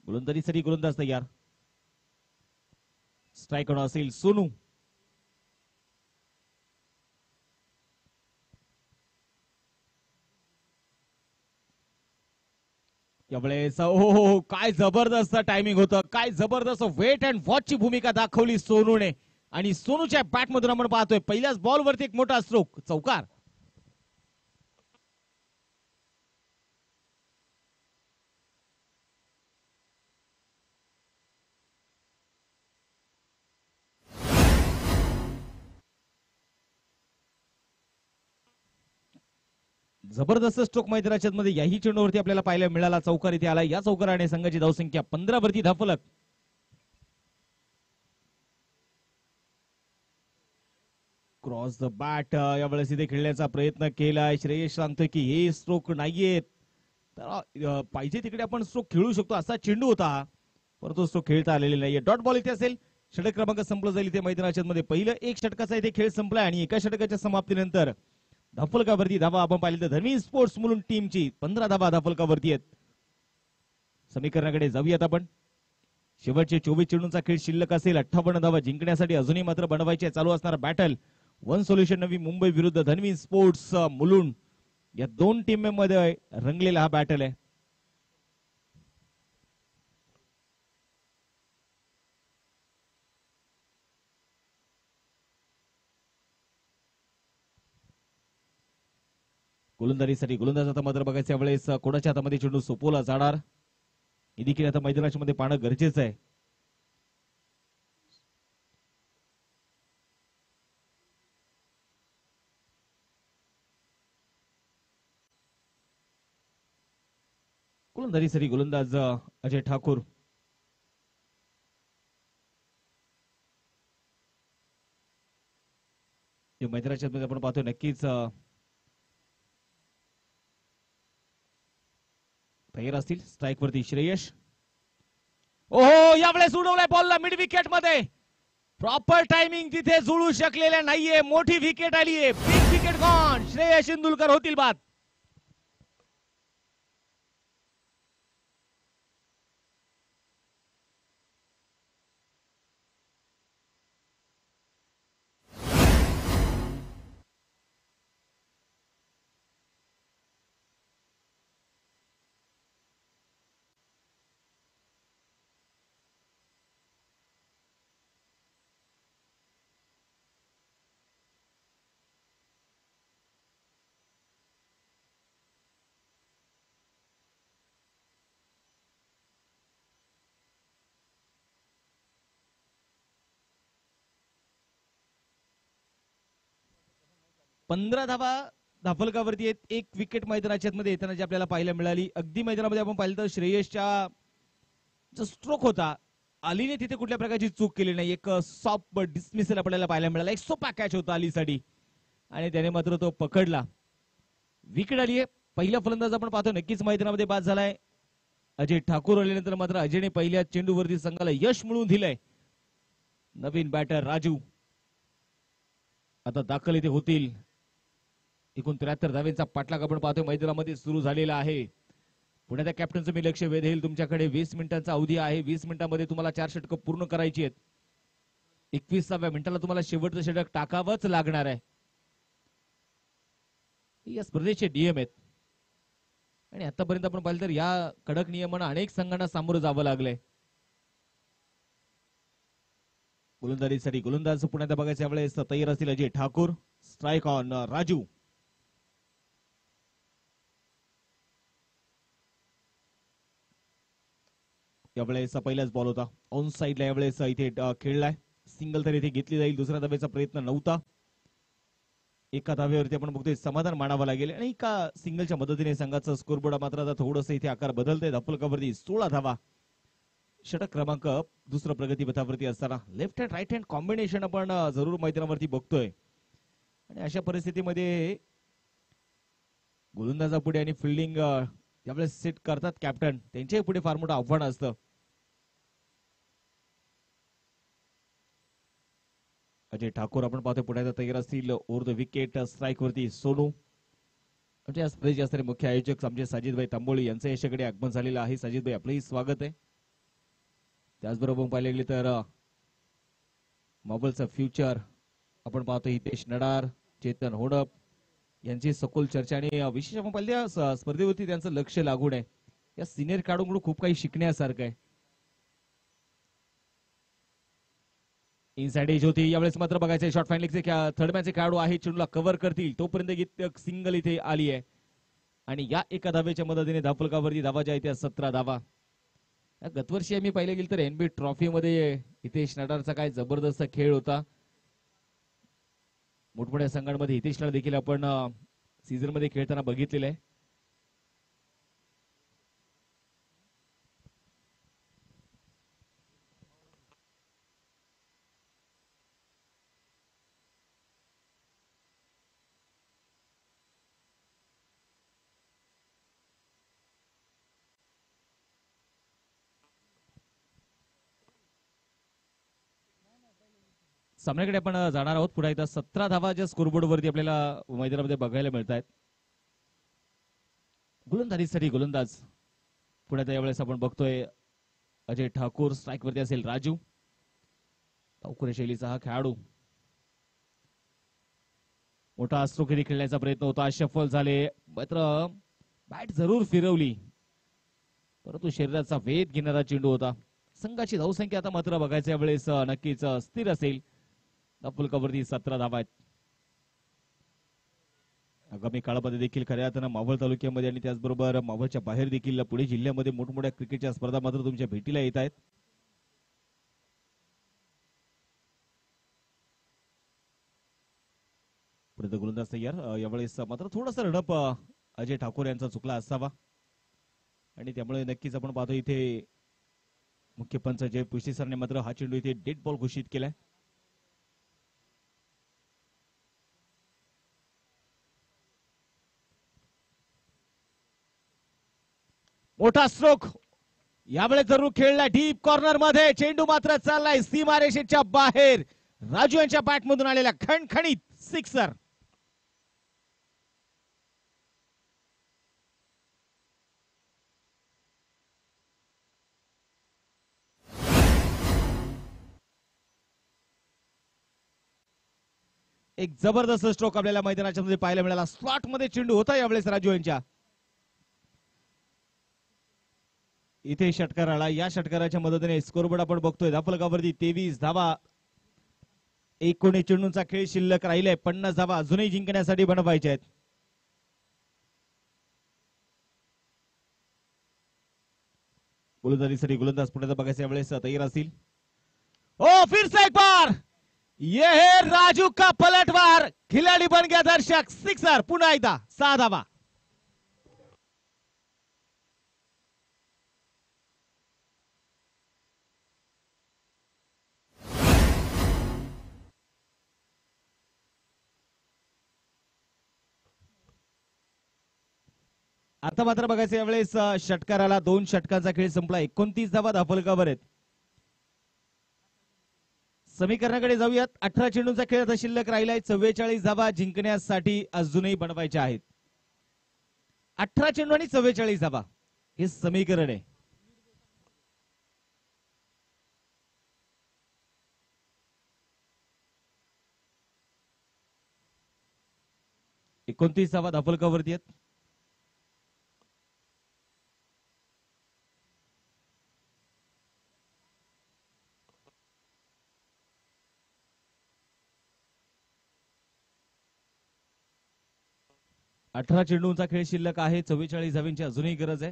गोलंदाजीसाठी गोलंदाज तयार. स्ट्राईक असेल सोनू. यावेळेस हो हो हो, काय जबरदस्त टायमिंग होतं, काय जबरदस्त वेट अँड वॉच ची भूमिका दाखवली सोनूने. आणि सोनूच्या बॅट मधून आपण पाहतोय पहिल्याच बॉल वरती एक मोठा स्ट्रोक, चौकार. जबरदस्त स्ट्रोक मैदानाच्या मध्ये याही चेंडूवरती आपल्याला पाहायला मिळाला. चौकार इथे आला. या चौकाराने संघाची धावसंख्या 15 वरती धाफलक. क्रॉस द बॅट यावेळेस इथे खेळण्याचा प्रयत्न केलाय. श्रेयस सांगतोय की हे स्ट्रोक नाहीयेत, तर पाहिजे तिकडे आपण स्ट्रोक खेळू शकतो असा चेंडू होता, परंतु स्ट्रोक खेळता आलेले नाहीये. डॉट बॉल इथे असेल. षटक क्रमांक संपलं जाईल इथे मैदानाच्या मध्ये. पहिलं एक षटकाचा इथे खेळ संपलाय आणि एका षटकाच्या समाप्तीनंतर धाफलकावरती धावा आपण पाहिली तर धर्मी स्पोर्ट्स मुलुंड टीमची 15 धावा धाफलकावरती आहेत. समीकरणाकडे जाऊयात आपण. शेवटचे 24 चेंडूंचा खेळ शिल्लक असेल. 58 धावा जिंकण्यासाठी अजूनही मात्र बनवायचे. चालू असणारा battle one solution Navi Mumbai विरुद्ध धन्वी स्पोर्ट्स मुलुंड या दोन टीम मध्ये रंगलेला हा बॅटल आहे. गोलंदाजीसाठी गोलंदाज आता मात्र बघायच्या वेळेस कोणाच्या हातामध्ये चेंडू सोपवला जाणार हे देखील आता मैदानाच्या मध्ये पाहणं गरजेचं आहे. गोलंदाजीसाठी गोलंदाज अजय ठाकूर. मैदानाच्या मध्ये आपण पाहतोय नक्कीच तयार असतील. स्ट्राईक वरती श्रेयस. ओहो, यावेळेस उडवलाय बॉलला मिड विकेट मध्ये. प्रॉपर टायमिंग तिथे जुळू शकलेले नाहीये. मोठी विकेट आलीये. Big wicket gone. Shreyas Indulkar होतील बाद. पंधरा धावा धाफलकावरती आहेत. एक विकेट मैदानाच्या मध्ये येताना जी आपल्याला पाहायला मिळाली. अगदी मैदानामध्ये आपण पाहिलं तर श्रेयसच्या जो स्ट्रोक होता, अलीने तिथे कुठल्या प्रकारची चूक केली नाही. एक सॉफ्ट डिसमिसल आपल्याला पाहायला मिळाला. एक सोपा कॅच होता अलीसाठी आणि त्याने मात्र तो पकडला. विकेट आली आहे. पहिला फलंदाज आपण पाहतो नक्कीच मैदानामध्ये बाद झालाय. अजय ठाकूर आल्यानंतर मात्र अजयने पहिल्या चेंडूवरती संघाला यश मिळवून दिलंय. नवीन बॅटर राजू आता दाखल इथे होतील. एकूण 73 धावेचा पाठलाग आपण पाहतोय मैदानामध्ये सुरू झालेला आहे. पुण्याच्या कॅप्टनचं मी लक्ष वेधेल. तुमच्याकडे 20 मिनिटांचा अवधी आहे. 20 मिनिटांमध्ये तुम्हाला 4 षटकं पूर्ण करायची आहेत. 21व्या मिनिटाला तुम्हाला शेवटचं षटक टाकावंच लागणार आहे. या स्पर्धेचे नियम आहेत आणि आतापर्यंत आपण पाहिलं तर या कडक नियमांना अनेक संघांना सामोरं जावं लागलंय. गोलंदाजीसाठी गोलंदाज पुण्यात बघायच्या वेळेस तयार असतील अजय ठाकूर. Strike on Raju. यावेळेस पहिलाच बॉल होता ऑन साइडला. यावेळेस इथे खेळलाय. सिंगल तर इथे घेतली जाईल. दुसऱ्या धावेचा प्रयत्न नव्हता. एका धावेवरती आपण बघतोय समाधान मानावं लागेल आणि एका सिंगलच्या मदतीने संघाचा स्कोरबोर्ड मात्र आता थोडंसं इथे आकार बदलतोय. धाफलकावरती 16 धावा. षटक क्रमांक दुसरं प्रगती पथावरती असताना left hand right hand combination आपण जरूर मैदानावरती बघतोय आणि अशा परिस्थितीमध्ये गोलंदाजापुढे आणि फिल्डिंग त्यावेळेस सेट करतात कॅप्टन, त्यांच्याही पुढे फार मोठं आव्हान असतं. अजय ठाकूर आपण पाहतोय पुण्याचा तयार असतील. ओव्हर द विकेट स्ट्राईक वरती सोनू. या स्पर्धेचे असणारे मुख्य आयोजक आमचे साजिदभाई तांबोळी यांचं यशाकडे आगमन झालेलं आहे. साजिदभाई आपलंही स्वागत आहे. त्याचबरोबर पाहिले गेले तर मार्बलचा फ्युचर आपण पाहतो हितेश नडार, चेतन होडप यांची सखोल चर्चा आणि विशेष आपण पाहिलं स्पर्धेवरती त्यांचं लक्ष लागून आहे. या सिनियर खेळाडूंकडून खूप काही शिकण्यासारखं आहे. इनसाइड एज होती यावेळेस मात्र बघायचं शॉर्ट फायनलचे थर्ड मॅचचे खेळाडू आहे चेंडूला कव्हर करतील तोपर्यंत सिंगल इथे आली आहे आणि या एका धावेच्या मदतीने धावफलकावरती धावा ज्या आहेत 17 धावा. गतवर्षी आम्ही पाहिले गेले तर एनबी ट्रॉफी मध्ये हितेश नडारचा काय जबरदस्त खेळ होता. मोठमोठ्या संघांमध्ये हितेश नडार देखील आपण सीझन मध्ये खेळताना बघितलेलं आहे. सामन्याकडे आपण जाणार आहोत. पुढे एकदा 17 धावा ज्या स्कोरबोर्ड वरती आपल्याला मैदानामध्ये बघायला मिळत आहेत. गोलंदाजीसाठी गोलंदाज पुण्यात यावेळेस आपण बघतोय अजय ठाकूर. स्ट्राईक वरती असेल राजू. अवकुरे शैलीचा हा खेळाडू. मोठा अस्त्रोखेरी खेळण्याचा प्रयत्न होता. शफल झाले मात्र बॅट जरूर फिरवली परंतु शरीराचा वेध घेणारा चेंडू होता. संघाची धावसंख्या आता मात्र बघायच्या वेळेस नक्कीच स्थिर असेल. धावफलकावरती 17 धावा आहेत. आगामी काळामध्ये देखील खऱ्या अर्थानं मावळ तालुक्यामध्ये आणि त्याचबरोबर मावळच्या बाहेर देखील पुणे जिल्ह्यामध्ये मोठमोठ्या क्रिकेटच्या स्पर्धा मात्र तुमच्या भेटीला येत आहेत. पुढे गोलंदाज तयार. यावेळेस मात्र थोडासा रनअप अजय ठाकूर यांचा चुकला असावा आणि त्यामुळे नक्कीच आपण पाहतो इथे मुख्य पंच जय पुष्टी सरने मात्र हा चेंडू इथे डेड बॉल घोषित केलाय. मोठा स्ट्रोक यावेळेस जरूर खेळला डीप कॉर्नर मध्ये. चेंडू मात्र चाललाय सीमारेषेच्या बाहेर. राजू यांच्या बॅट मधून आलेला खणखणीत सिक्सर. एक जबरदस्त स्ट्रोक आपल्याला मैदानाच्या मध्ये पाहायला मिळाला. स्लॉट मध्ये चेंडू होता यावेळेस राजू यांच्या. इथे षटकार आला. या षटकाराच्या मदतीने स्कोरबोर्ड आपण बघतोय धावफलकावरती 23 धावा. 19 चेंडूंचा खेळ शिल्लक राहिलाय. 50 धावा अजूनही जिंकण्यासाठी बनवायच्या आहेत. गोलंदाजीसाठी गोलंदाज पुढे बघायचं यावेळेस तयार असतील. ओ फिर से एक बार ये है राजू का पलटवार. खिलाडी बन गया दर्शक. सिक्सर. पुन्हा एकदा 6 धावा. आता मात्र बघायचं यावेळेस षटकाराला 2 षटकांचा खेळ संपला. 29 धावा धावफलकावर आहेत. समीकरणाकडे जाऊयात. 18 चेंडूंचा खेळ आता शिल्लक राहिलाय. 44 धावा जिंकण्यासाठी अजूनही बनवायच्या आहेत. 18 चेंडू आणि 44 धावा हे समीकरण आहे. एकोणतीस धावा धावफलकावरती आहेत. अठरा चेंडूंचा खेळ शिल्लक आहे. 44 धावांची अजूनही गरज आहे.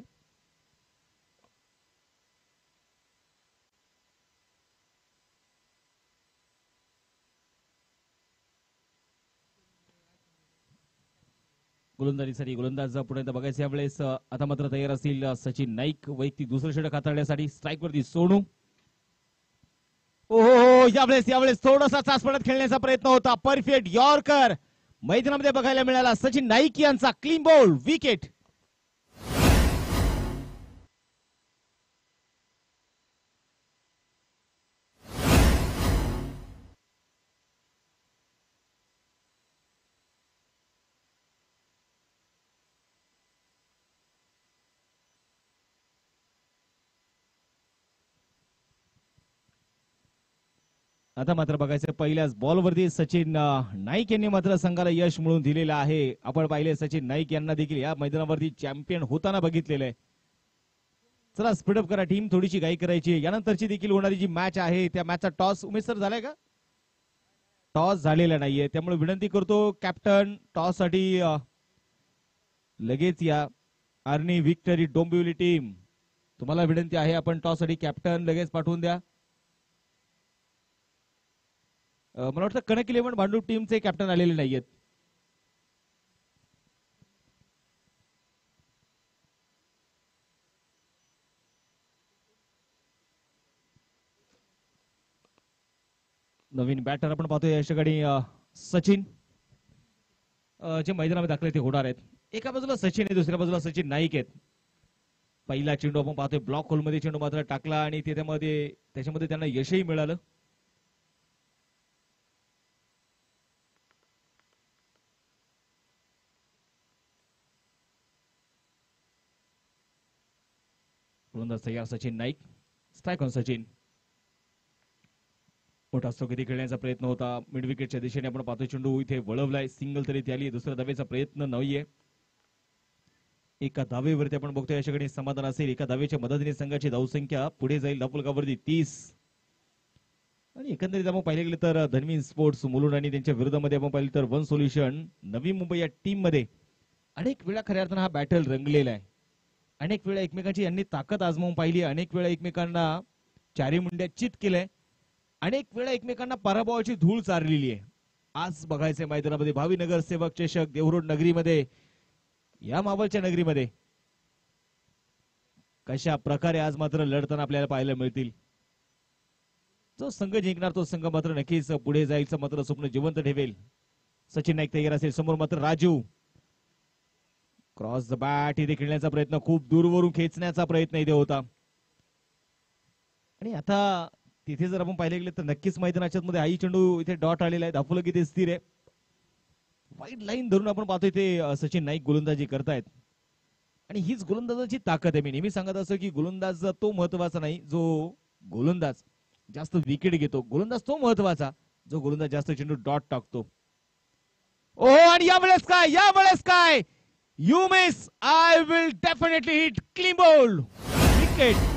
गोलंदाजीसाठी गोलंदाज पुढे बघायचं यावेळेस आता मात्र तयार असतील सचिन नाईक. वैयक्तिक दुसरं षटक हाताळण्यासाठी स्ट्राईक वरती सोनू. ओहो यावेळेस थोडासा चाचपडत खेळण्याचा प्रयत्न होता. परफेक्ट यॉर्कर मैदानामध्ये बघायला मिळाला. सचिन नाईक यांचा क्लीन बॉल विकेट. आता मात्र बघायचं पहिल्याच बॉलवरती सचिन नाईक यांनी मात्र संघाला यश मिळवून दिलेलं आहे. आपण पाहिले सचिन नाईक यांना देखील या मैदानावरती चॅम्पियन होताना बघितलेलं आहे. चला स्पीडअप करा टीम, थोडीशी घाई करायची. यानंतरची देखील होणारी जी मॅच आहे त्या मॅचचा टॉस उमेश सर झालाय का? टॉस झालेला नाहीये, त्यामुळे विनंती करतो कॅप्टन टॉस साठी लगेच या. आर्नी विक्टरी डोंबिवली टीम, तुम्हाला विनंती आहे आपण टॉस साठी कॅप्टन लगेच पाठवून द्या. मला वाटतं कनक 11 भांडूप टीमचे कॅप्टन आलेले नाहीयेत. नवीन बॅटर आपण पाहतोय या ठिकाणी सचिन जे मैदानामध्ये दाखले ते होणार आहेत. एका बाजूला सचिन आहे, दुसऱ्या बाजूला सचिन नाईक आहेत. पहिला चेंडू आपण पाहतोय ब्लॉक होलमध्ये चेंडू मात्र टाकला आणि त्याच्यामध्ये त्यांना यशही मिळालं. गोलंदाज तयार सचिन नाईक. Strike on Sachin. मोठा स्थगिती खेळण्याचा प्रयत्न होता मिड विकेटच्या दिशेने. आपण पाहतोय चेंडू इथे वळवलाय, सिंगल तरी त्याली, दुसऱ्या धावेचा प्रयत्न नाहीये. एका धावेवरती आपण बघतोय या ठिकाणी समाधान असेल. एका धावेच्या मदतीने संघाची धावसंख्या पुढे जाईल धावफलकावरती 30. आणि एकंदरीत आपण पाहिले गेले तर धनवी स्पोर्ट्स मुलुंड आणि त्यांच्या विरोधामध्ये आपण पाहिलं तर वन सोल्युशन नवी मुंबई या टीम मध्ये अनेक वेळा खऱ्या अर्थानं हा बॅटल रंगलेला आहे. अनेक वेळा एकमेकांची यांनी ताकद आजमावून पाहिली, अनेक वेळा एकमेकांना चारी मुंड्या चित केलंय, अनेक वेळा एकमेकांना पराभवाची धूळ चारलेली आहे. आज बघायचंय मैदानामध्ये भावी नगरसेवक चषक देवरोड नगरीमध्ये, या मावळच्या नगरीमध्ये कशा प्रकारे आज मात्र लढताना आपल्याला पाहायला मिळतील. जो संघ जिंकणार तो संघ मात्र नक्कीच पुढे जायचं मात्र स्वप्न जिवंत ठेवेल. सचिन नाईक तयार असेल, समोर मात्र राजू. क्रॉस द बॅट इथे खेळण्याचा प्रयत्न, खूप दूरवरून खेचण्याचा प्रयत्न इथे होता. आणि आता तिथे जर आपण पाहिले गेले तर नक्कीच मैदानाच्या मध्ये आई चेंडू इथे डॉट आलेला आहे, धावफलक इथे स्थिर आहे. वाईट लाईन धरून आपण पाहतोय ते सचिन नाईक गोलंदाजी करतायत. आणि हीच गोलंदाजाची ताकद आहे. मी नेहमी सांगत असतो की गोलंदाज तो महत्वाचा नाही जो गोलंदाज जास्त विकेट घेतो, गोलंदाज तो महत्वाचा जो गोलंदाज जास्त चेंडू डॉट टाकतो. ओहो, आणि यावेळेस काय you miss, I will definitely hit clean ball, wicket.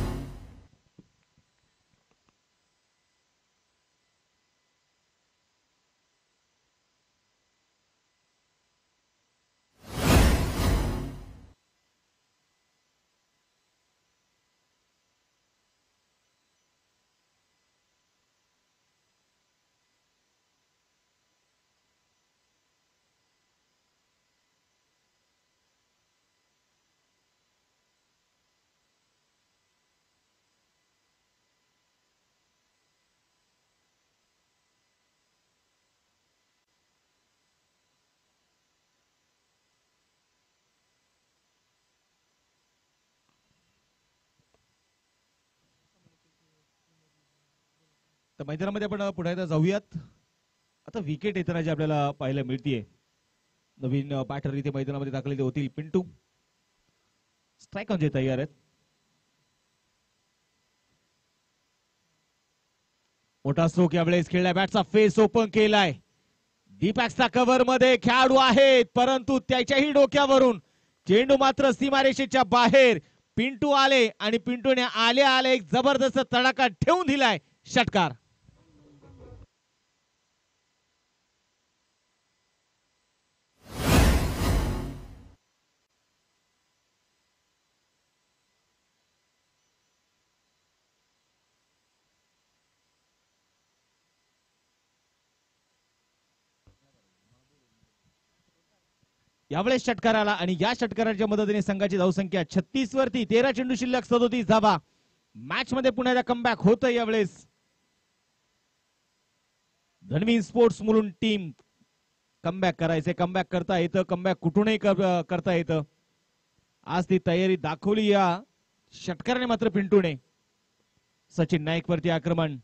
तर मैदानामध्ये आपण पुढे एकदा जाऊयात. आता विकेट येताना जे आपल्याला पाहायला मिळतीये, नवीन बॅटर इथे मैदानामध्ये दाखल होतील. पिंटू स्ट्राईक ऑन जे तयार आहेत. मोठा स्ट्रोक यावेळेस खेळलाय, बॅटचा फेस ओपन केलाय. दीपॅक्सचा कव्हर मध्ये खेळाडू आहेत, परंतु त्याच्याही डोक्यावरून चेंडू मात्र सीमारेषेच्या बाहेर. पिंटू आले आणि पिंटूने आले एक जबरदस्त तडाखा ठेवून दिलाय, षटकार. यावेळेस षटकार आला आणि या षटकाराच्या मदतीने संघाची धावसंख्या 36 वरती, 13 चेंडू शिल्लक, 37 धावा. मॅच मध्ये पुन्हा एकदा कमबॅक होतोय. यावेळेस Dhanvi sports Mulund team comeback करायचे, कमबॅक करता येतं, कमबॅक कुठूनही करता येतं. आज ती तयारी दाखवली या षटकाराने मात्र पिंटूने. सचिन नाईक वरती आक्रमण.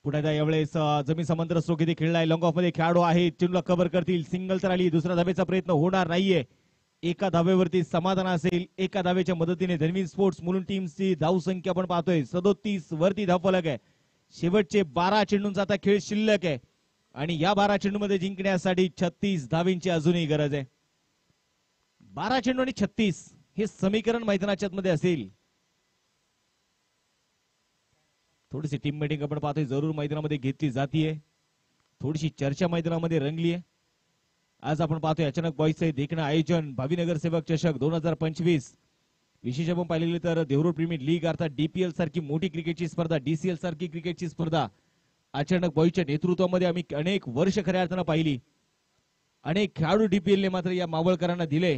पुढे यावेळेस जमीन समांतर स्ट्रोक इथे खेळलाय, लॉंग ऑफ मध्ये खेळाडू आहे, चेंडूला कव्हर करतील, सिंगल तर आली, दुसऱ्या धावेचा प्रयत्न होणार नाहीये. एका धावेवरती समाधान असेल. एका धावेच्या मदतीने धनवी स्पोर्ट्स मुलुंड टीमची धावसंख्या आपण पाहतोय 37 वरती धावफलक आहे. शेवटचे 12 चेंडूंचा आता खेळ शिल्लक आहे. आणि या 12 चेंडूमध्ये जिंकण्यासाठी 36 धावींची अजूनही गरज आहे. 12 चेंडू आणि 36 हे समीकरण मैदानाच्या मध्ये असेल. थोडीशी टीम मीटिंग आपण पाहतोय जरूर मैदानामध्ये घेतली जातीये. थोडीशी चर्चा मैदानामध्ये रंगली आहे. आज आपण पाहतोय अचानक बॉईजचे देखणं आयोजन भावी नगरसेवक चषक 2025. विशेष आपण पाहिलेले तर देवरूर प्रीमियर लीग अर्थात डीपीएल सारखी मोठी क्रिकेटची स्पर्धा, डीसीएल सारखी क्रिकेटची स्पर्धा अचानक बॉईजच्या नेतृत्वामध्ये आम्ही अनेक वर्ष खऱ्या अर्थानं पाहिली. अनेक खेळाडू डीपीएलने मात्र या मावळकरांना दिले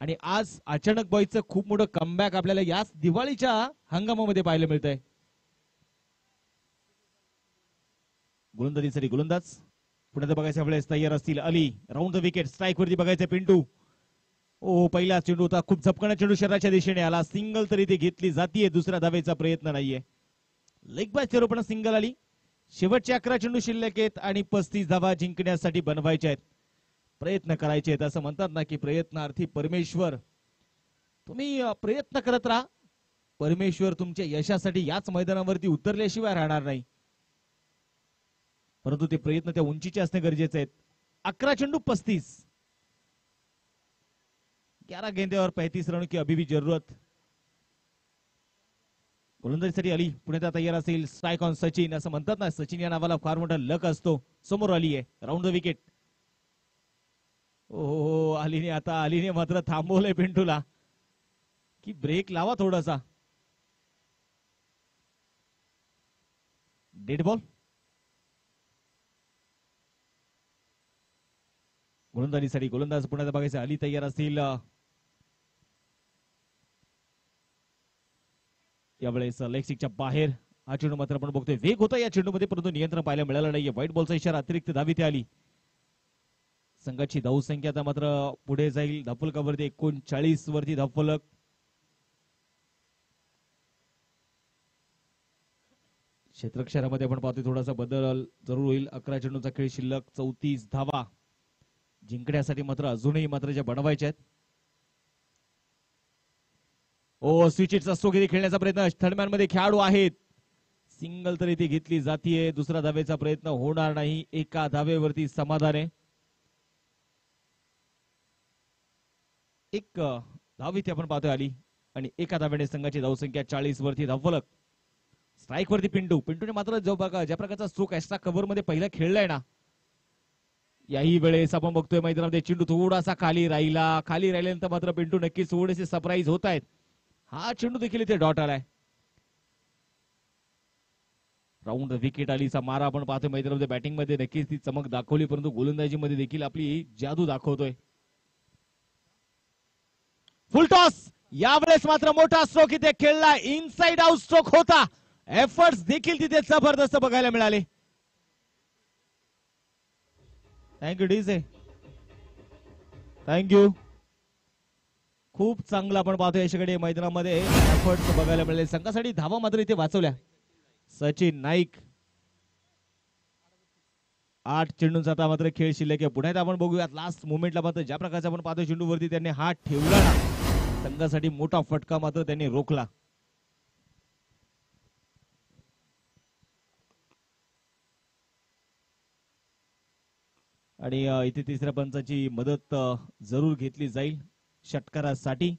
आणि आज अचानक बॉईजचं खूप मोठं कमबॅक आपल्याला याच दिवाळीच्या हंगामामध्ये पाहायला मिळतंय. गोलंदाजीसाठी गोलंदाज पुण्यात बघायच्या वेळेस तयार असतील Ali. Round the wicket strike वरती बघायचं पिंटू. ओ पहिला चेंडू होता, खूप झपकणा चेंडू शरीराच्या दिशेने आला. सिंगल तरी ते घेतली जातीये, दुसऱ्या धावेचा प्रयत्न नाहीये. लेग बाय चेरो पण सिंगल आली. शेवटचे 11 चेंडू शिल्लक आहेत आणि 35 धावा जिंकण्यासाठी बनवायच्या आहेत, प्रयत्न करायचे आहेत. असं म्हणतात ना की प्रयत्नार्थी परमेश्वर. तुम्ही प्रयत्न करत राहा, परमेश्वर तुमच्या यशासाठी याच मैदानावरती उतरल्याशिवाय राहणार नाही. परंतु ते प्रयत्न त्या उंचीचे असणे गरजेचे आहेत. 11 चेंडू 35, 11 गेंदेवर 35 रन की अभी भी जरूरत. गोलंदाजीसाठी अली पुण्यात तयार असेल. Strike on Sachin. असं म्हणतात ना सचिन या नावाला फार मोठा लक असतो. समोर अली आहे. Round the wicket. ओ अलीने मात्र थांबवलंय पिंटूला की ब्रेक लावा थोडासा. Dead ball. गोलंदाजीसाठी गोलंदाज पुण्यात बघायचं अली तयार असतील. यावेळेस लेग स्टिकच्या बाहेर हा चेंडू मात्र आपण बघतोय वेग होता या चेंडूमध्ये, परंतु नियंत्रण पाहायला मिळालं नाहीये. व्हाईट बॉलचा इशारा, अतिरिक्त धावी ते आली. संघाची धावसंख्या आता मात्र पुढे जाईल. धावफलकावरती 39 वरती धावफलक. क्षेत्रक्षरामध्ये आपण पाहतोय थोडासा बदल जरूर होईल. 11 चेंडूचा खेळ शिल्लक, 34 धावा जिंकण्यासाठी मात्र अजूनही मात्र ज्या बनवायच्या आहेत. ओ स्विचिटचा स्ट्रोक खेळण्याचा प्रयत्न. थर्डमॅन मध्ये खेळाडू आहेत. सिंगल तरी ती घेतली जातीये, दुसरा धावेचा प्रयत्न होणार नाही. एका धावेवरती समाधान आहे. एक धाव इथे आपण पाहतोय आली आणि एका धाव्याने संघाची धावसंख्या 40 वरती. धावफलक. स्ट्राईक वरती पिंटूने मात्र जो बघा ज्या प्रकारचा स्ट्रोक एक्स्ट्रा कव्हर मध्ये पहिला खेळलाय ना, याही वेळेस आपण बघतोय मैदानामध्ये चेंडू थोडासा खाली राहिल्यानंतर मात्र पिंटू नक्कीच थोडेसे सरप्राईज होत आहेत. हा चेंडू देखील इथे डॉट आलाय. राऊंड विकेट अलीचा मारा आपण पाहतोय मैदानामध्ये. बॅटिंग मध्ये नक्कीच ती चमक दाखवली, परंतु गोलंदाजी मध्ये देखील आपली जादू दाखवतोय. फुल टॉस. यावेळेस मात्र मोठा स्ट्रोक इथे खेळला. इनसाइड आउट स्ट्रोक होता. एफर्ट्स देखील तिथे जबरदस्त बघायला मिळाले. Thank you DJ, thank you. खूप चांगला आपण पाहतोय याच्याकडे मैदानामध्ये एफर्ट्स बघायला मिळाले. संघासाठी धावा मात्र इथे वाचवल्या. सचिन नाईक. 8 चेंडूंचा आता मात्र खेळ शिल्लक आहे. पुण्यात आपण बघूयात लास्ट मोमेंटला मात्र ज्या प्रकारचा आपण पाहतोय चेंडूवरती त्यांनी हात ठेवला ना, संघासाठी मोठा फटका मात्र त्यांनी रोखला. आणि इथे तिसऱ्या पंचाची मदत जरूर घेतली जाईल षटकारासाठी.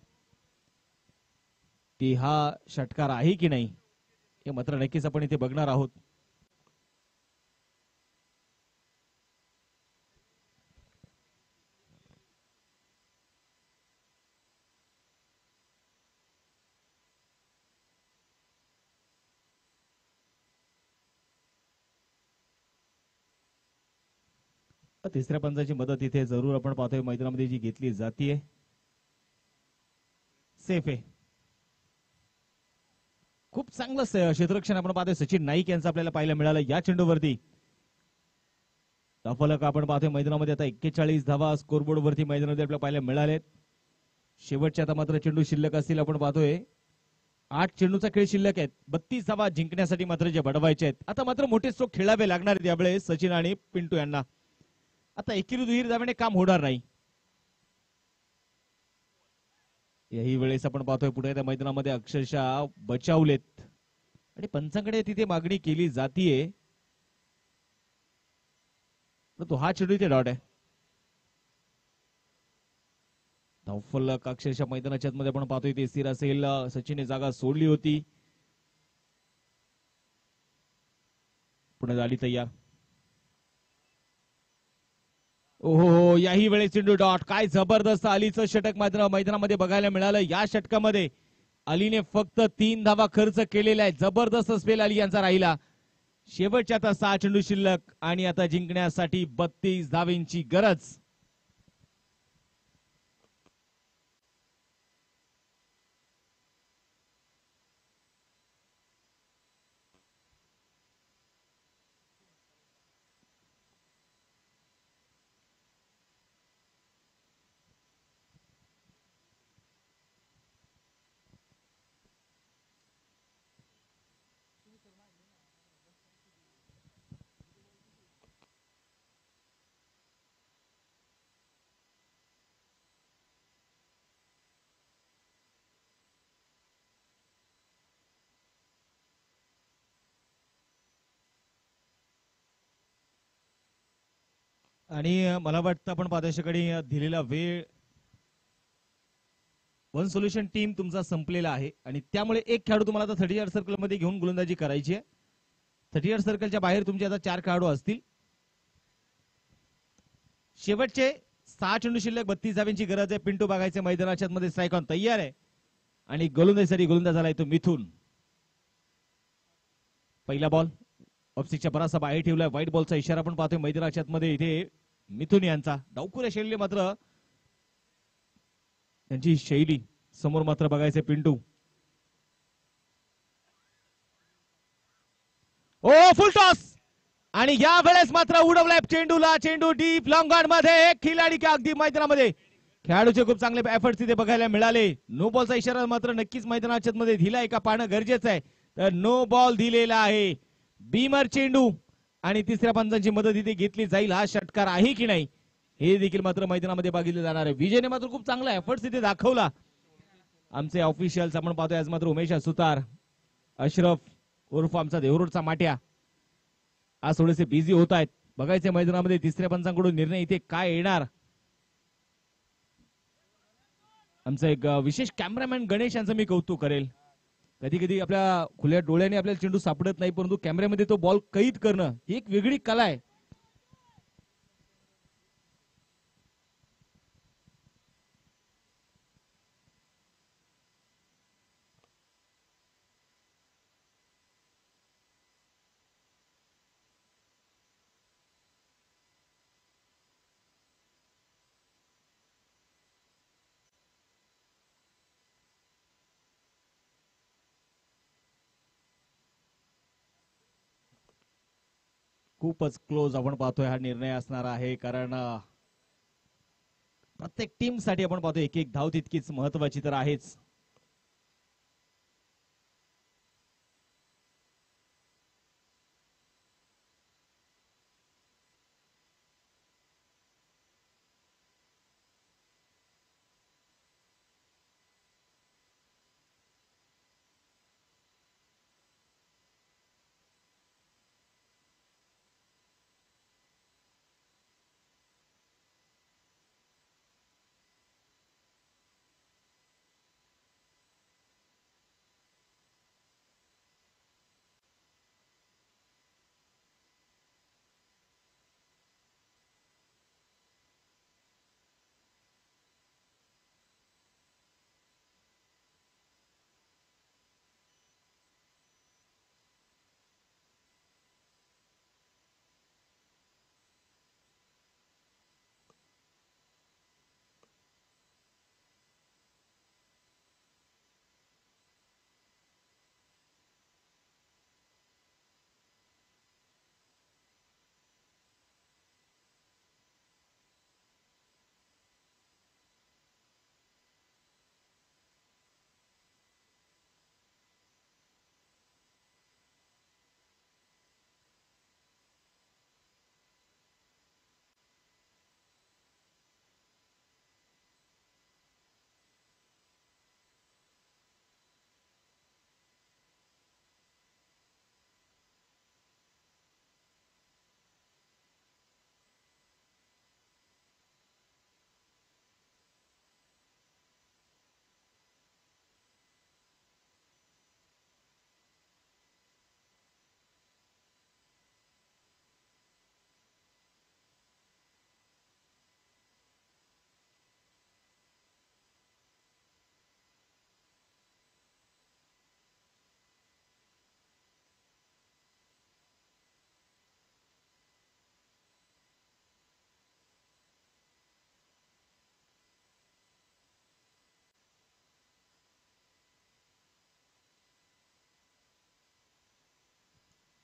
ती हा षटकार आहे की नाही हे मात्र नक्कीच आपण इथे बघणार आहोत. तिसऱ्या पंचाची मदत इथे जरूर आपण पाहतोय मैदानामध्ये जी घेतली जातीये. सेफ आहे. खूप चांगलं क्षेत्ररक्षण आपण पाहतोय सचिन नाईक यांचं आपल्याला पाहायला मिळालं या चेंडूवरती. धावफलक आपण पाहतोय मैदानामध्ये आता 41 धावा स्कोरबोर्ड वरती मैदानामध्ये आपल्याला पाहायला मिळालेत. शेवटचे आता मात्र चेंडू शिल्लक असतील आपण पाहतोय. 8 चेंडूचा खेळ शिल्लक आहेत. 32 धावा जिंकण्यासाठी मात्र जे बडवायचे आहेत. आता मात्र मोठे स्ट्रोक खेळावे लागणार आहेत यावेळेस सचिन आणि पिंटू यांना. आता एकेरी दुहेरी धाव्याने काम होणार नाही. याही वेळेस आपण पाहतोय पुढे त्या मैदानामध्ये अक्षरशः बचावलेत आणि पंचांकडे तिथे मागणी केली जातीये तो हा चेंडू इथे डॉट आहे. धावफलक अक्षरशः मैदानाच्या मध्ये आपण पाहतोय ते स्थिर असेल. सचिनने जागा सोडली होती. पुढे झाली तयार. ओहो, याही वेळेस चेंडू डॉट. काय जबरदस्त अलीचं षटक मात्र मैदानामध्ये बघायला मिळालं. या षटकामध्ये अलीने फक्त 3 धावा खर्च केलेला आहे. जबरदस्त स्पेल अली यांचा राहिला. शेवटच्या आता 6 चेंडू शिल्लक आणि आता जिंकण्यासाठी 32 धावेंची गरज. आणि मला वाटतं आपण पाहतो दिलेला वेळ वन सोल्युशन टीम तुमचा संपलेला आहे आणि त्यामुळे एक खेळाडू तुम्हाला आता 30 यार्ड सर्कल मध्ये घेऊन गोलंदाजी करायची आहे. 30 यार्ड सर्कलच्या बाहेर तुमचे आता 4 खेळाडू असतील. शेवटचे 6 चेंडू शिल्लक 32 धाव्यांची गरज आहे. पिंटू बघायचे मैदानाच्या मध्ये स्ट्राईक ऑन तयार आहे आणि गोलंदाजीसाठी गोलंदाज झालाय तो मिथून. पहिला बॉल ऑफसिकच्या बराचसा बाहेर ठेवलाय. व्हाईट बॉलचा इशारा पण पाहतोय मैदानाच्या मध्ये इथे मिथुन यांचा. डावखुऱ्या शैली मात्र त्यांची शैली समोर मात्र बघायचे पिंटू. ओ फुल टॉस आणि या वेळेस मात्र उडवलाय चेंडूला. चेंडू डीप लॉंग ऑन मध्ये. एक खिलाडी का अगदी मैदानामध्ये खेळाडूचे खूप चांगले एफर्ट्स तिथे बघायला मिळाले. नो बॉलचा इशारा मात्र नक्कीच मैदानाच्या मध्ये दिलाय का पाहणं गरजेचं आहे. तर नो बॉल दिलेला आहे. बीमर चेंडू आणि तिसऱ्या पंचांची मदत इथे घेतली जाईल. हा षटकार आहे की नाही हे देखील मात्र मैदानामध्ये बघितलं जाणार आहे. विजयने मात्र खूप चांगला एफर्ट्स इथे दाखवला. आमचे ऑफिशियल्स आपण पाहतोय आज मात्र उमेश सुतार, अशरफ उर्फ आमचा देवरूडचा माट्या आज थोडेसे बिझी होत आहेत. बघायचे मैदानामध्ये तिसऱ्या पंचांकडून निर्णय इथे काय येणार. आमचा एक विशेष कॅमेरामॅन गणेश यांचं मी कौतुक करेल. कधी कधी आपल्या खुल्या डोळ्याने आपल्याला चेंडू सापडत नाही परंतु कॅमेऱ्यामध्ये तो बॉल कैद करणं ही एक वेगळी कला आहे. खूपच क्लोज आपण पाहतोय हा निर्णय असणार आहे. कारण प्रत्येक टीम साठी आपण पाहतोय एक एक धाव तितकीच महत्वाची तर आहेच.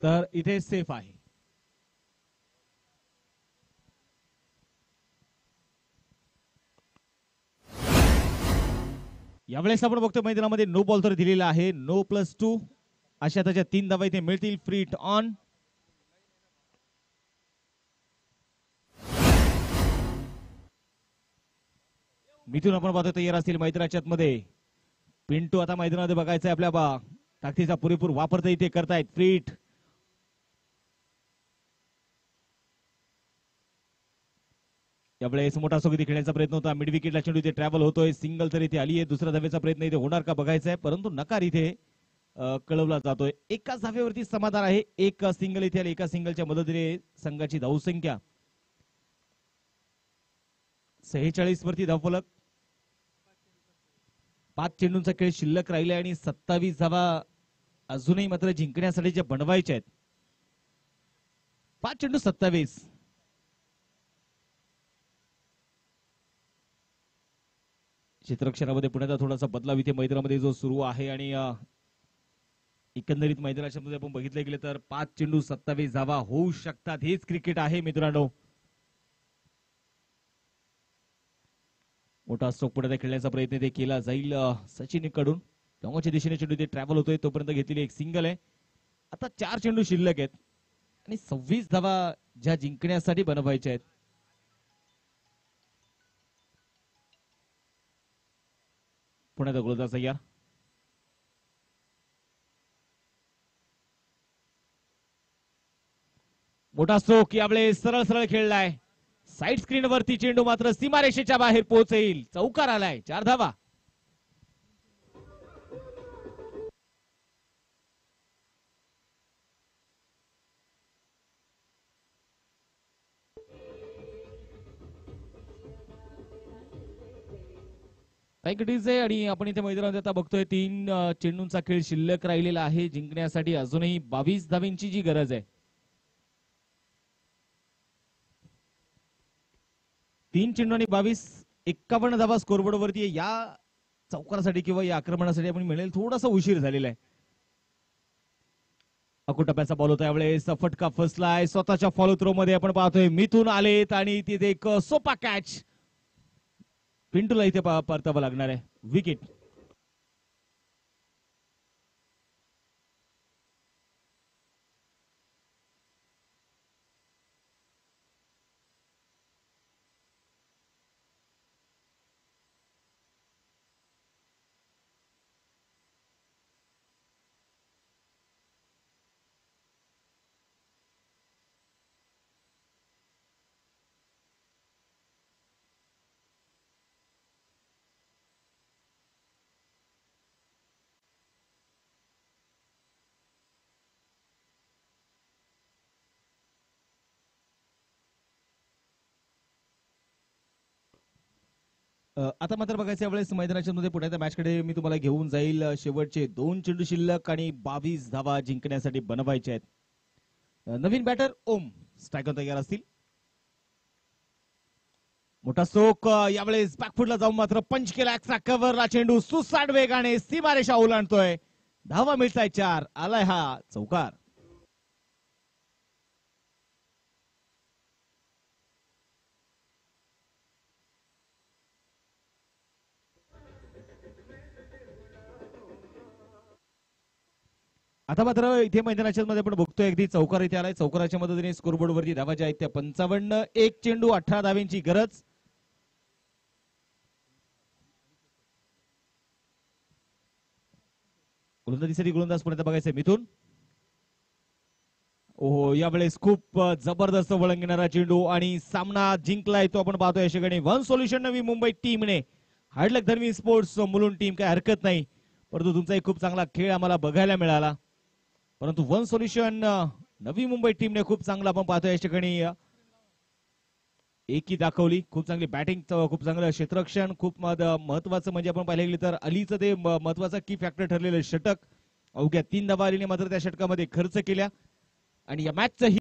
तर इथे सेफ आहे. यावेळेस आपण बघतो मैदानामध्ये नो बॉल तर दिलेला आहे. नो +2 अशा त्याच्या 3 धावा इथे मिळतील. Free hit on. मिथून आपण पाहतो तयार असतील मैदानाच्या मध्ये. पिंटू आता मैदानामध्ये बघायचंय आपल्या ताकदीचा पुरेपूर वापर तर इथे करतायत. Free hit. यावेळेस मोठा सोगती खेळण्याचा प्रयत्न होता. मिड विकेटला चेंडू इथे ट्रॅव्हल होतोय. सिंगल तर इथे आली आहे. दुसऱ्या धावेचा प्रयत्न इथे होणार का बघायचा आहे, परंतु नकार इथे कळवला जातोय. एकाच धावेवरती समाधान आहे. एक सिंगल इथे आली. एका सिंगलच्या मदतीने संघाची धावसंख्या 46 वरती धावफलक. 5 चेंडूंचा खेळ शिल्लक राहिला आणि 27 धावा अजूनही मात्र जिंकण्यासाठी जे बनवायचे आहेत. 5 चेंडू 27. क्षेत्ररक्षणामध्ये पुण्याचा थोडासा बदलाव इथे मैदानामध्ये जो सुरू आहे आणि एकंदरीत मैदानाच्या मध्ये आपण बघितले गेले तर 5 चेंडू 27 धावा होऊ शकतात. हेच क्रिकेट आहे मित्रांनो. मोठा स्ट्रोक पुढे खेळण्याचा प्रयत्न ते केला जाईल सचिन कडून. डोंगरच्या दिशेने चेंडू ते ट्रॅव्हल होतोय. तोपर्यंत घेतलेली एक सिंगल आहे. आता 4 चेंडू शिल्लक आहेत आणि 26 धावा ज्या जिंकण्यासाठी बनवायच्या आहेत. पुण्याचा गोलंदाज तयार. मोठा स्ट्रोक यावेळेस सरळ सरळ खेळलाय. साइड स्क्रीन वरती चेंडू मात्र सीमारेषेच्या बाहेर पोहोचेल. चौकार आलाय. 4 धावा. आहे आणि आपण इथे मैदानात आता बघतोय 3 चेंडूंचा खेळ शिल्लक राहिलेला आहे. जिंकण्यासाठी अजूनही 22 धावांची जी गरज आहे. 3 चेंडू आणि 22 51 धावा स्कोरबोर्ड वरती. या चौकारासाठी किंवा या आक्रमणासाठी आपण मिळेल थोडासा उशीर झालेला आहे. अकुटप्याचा बॉल होता. यावेळेस फटका फसलाय. स्वतःच्या फॉलो थ्रो मध्ये आपण पाहतोय मिथून आलेत आणि तिथे एक सोपा कॅच. पिंटूला इथे परतावं लागणार आहे. विकेट. आता मात्र बघायचं यावेळेस मैदानाच्या मध्ये पुण्याच्या मॅचकडे मी तुम्हाला घेऊन जाईल. शेवटचे 2 चेंडू शिल्लक आणि 22 धावा जिंकण्यासाठी बनवायचे आहेत. नवीन बॅटर ओम स्ट्रायकर तयार असतील. मोठा स्ट्रोक यावेळेस बॅकफुटला जाऊन मात्र पंच केला. एक्स्ट्रा कव्हरला चेंडू सुसाट वेगाने सीमारेषा ओलांडतोय. धावा मिळताय 4. आलाय हा चौकार. आता मात्र इथे मैदानाच्या मध्ये आपण बघतोय अगदी चौकार इथे आलाय. चौकाराच्या मदतीने स्कोरबोर्ड वरती धावा ज्या आहेत त्या 55. 1 चेंडू 18 धावांची गरज. गोलंदाजीसाठी गोलंदाज पुण्यात बघायचंय मिथून. ओहो यावेळेस खूप जबरदस्त वळंगणारा चेंडू आणि सामना जिंकलाय तो आपण पाहतोय. अशा ठिकाणी वन सोल्युशन नवी मुंबई टीमने. हार्डलक धर्मी स्पोर्ट्स मुलुंड टीम काय हरकत नाही, परंतु तुमचा एक खूप चांगला खेळ आम्हाला बघायला मिळाला. परंतु वन सोल्युशन नवी मुंबई टीमने खूप चांगला आपण पाहतोय या ठिकाणी एकी दाखवली. खूप चांगली बॅटिंग, खूप चांगलं क्षेत्ररक्षण, खूप महत्वाचं म्हणजे आपण पाहिलं गेलं तर अलीचं ते महत्वाचा की फॅक्टर ठरलेलं षटक. अवघ्या 3 धावा अलीने मात्र त्या षटकामध्ये खर्च केल्या आणि या मॅचचं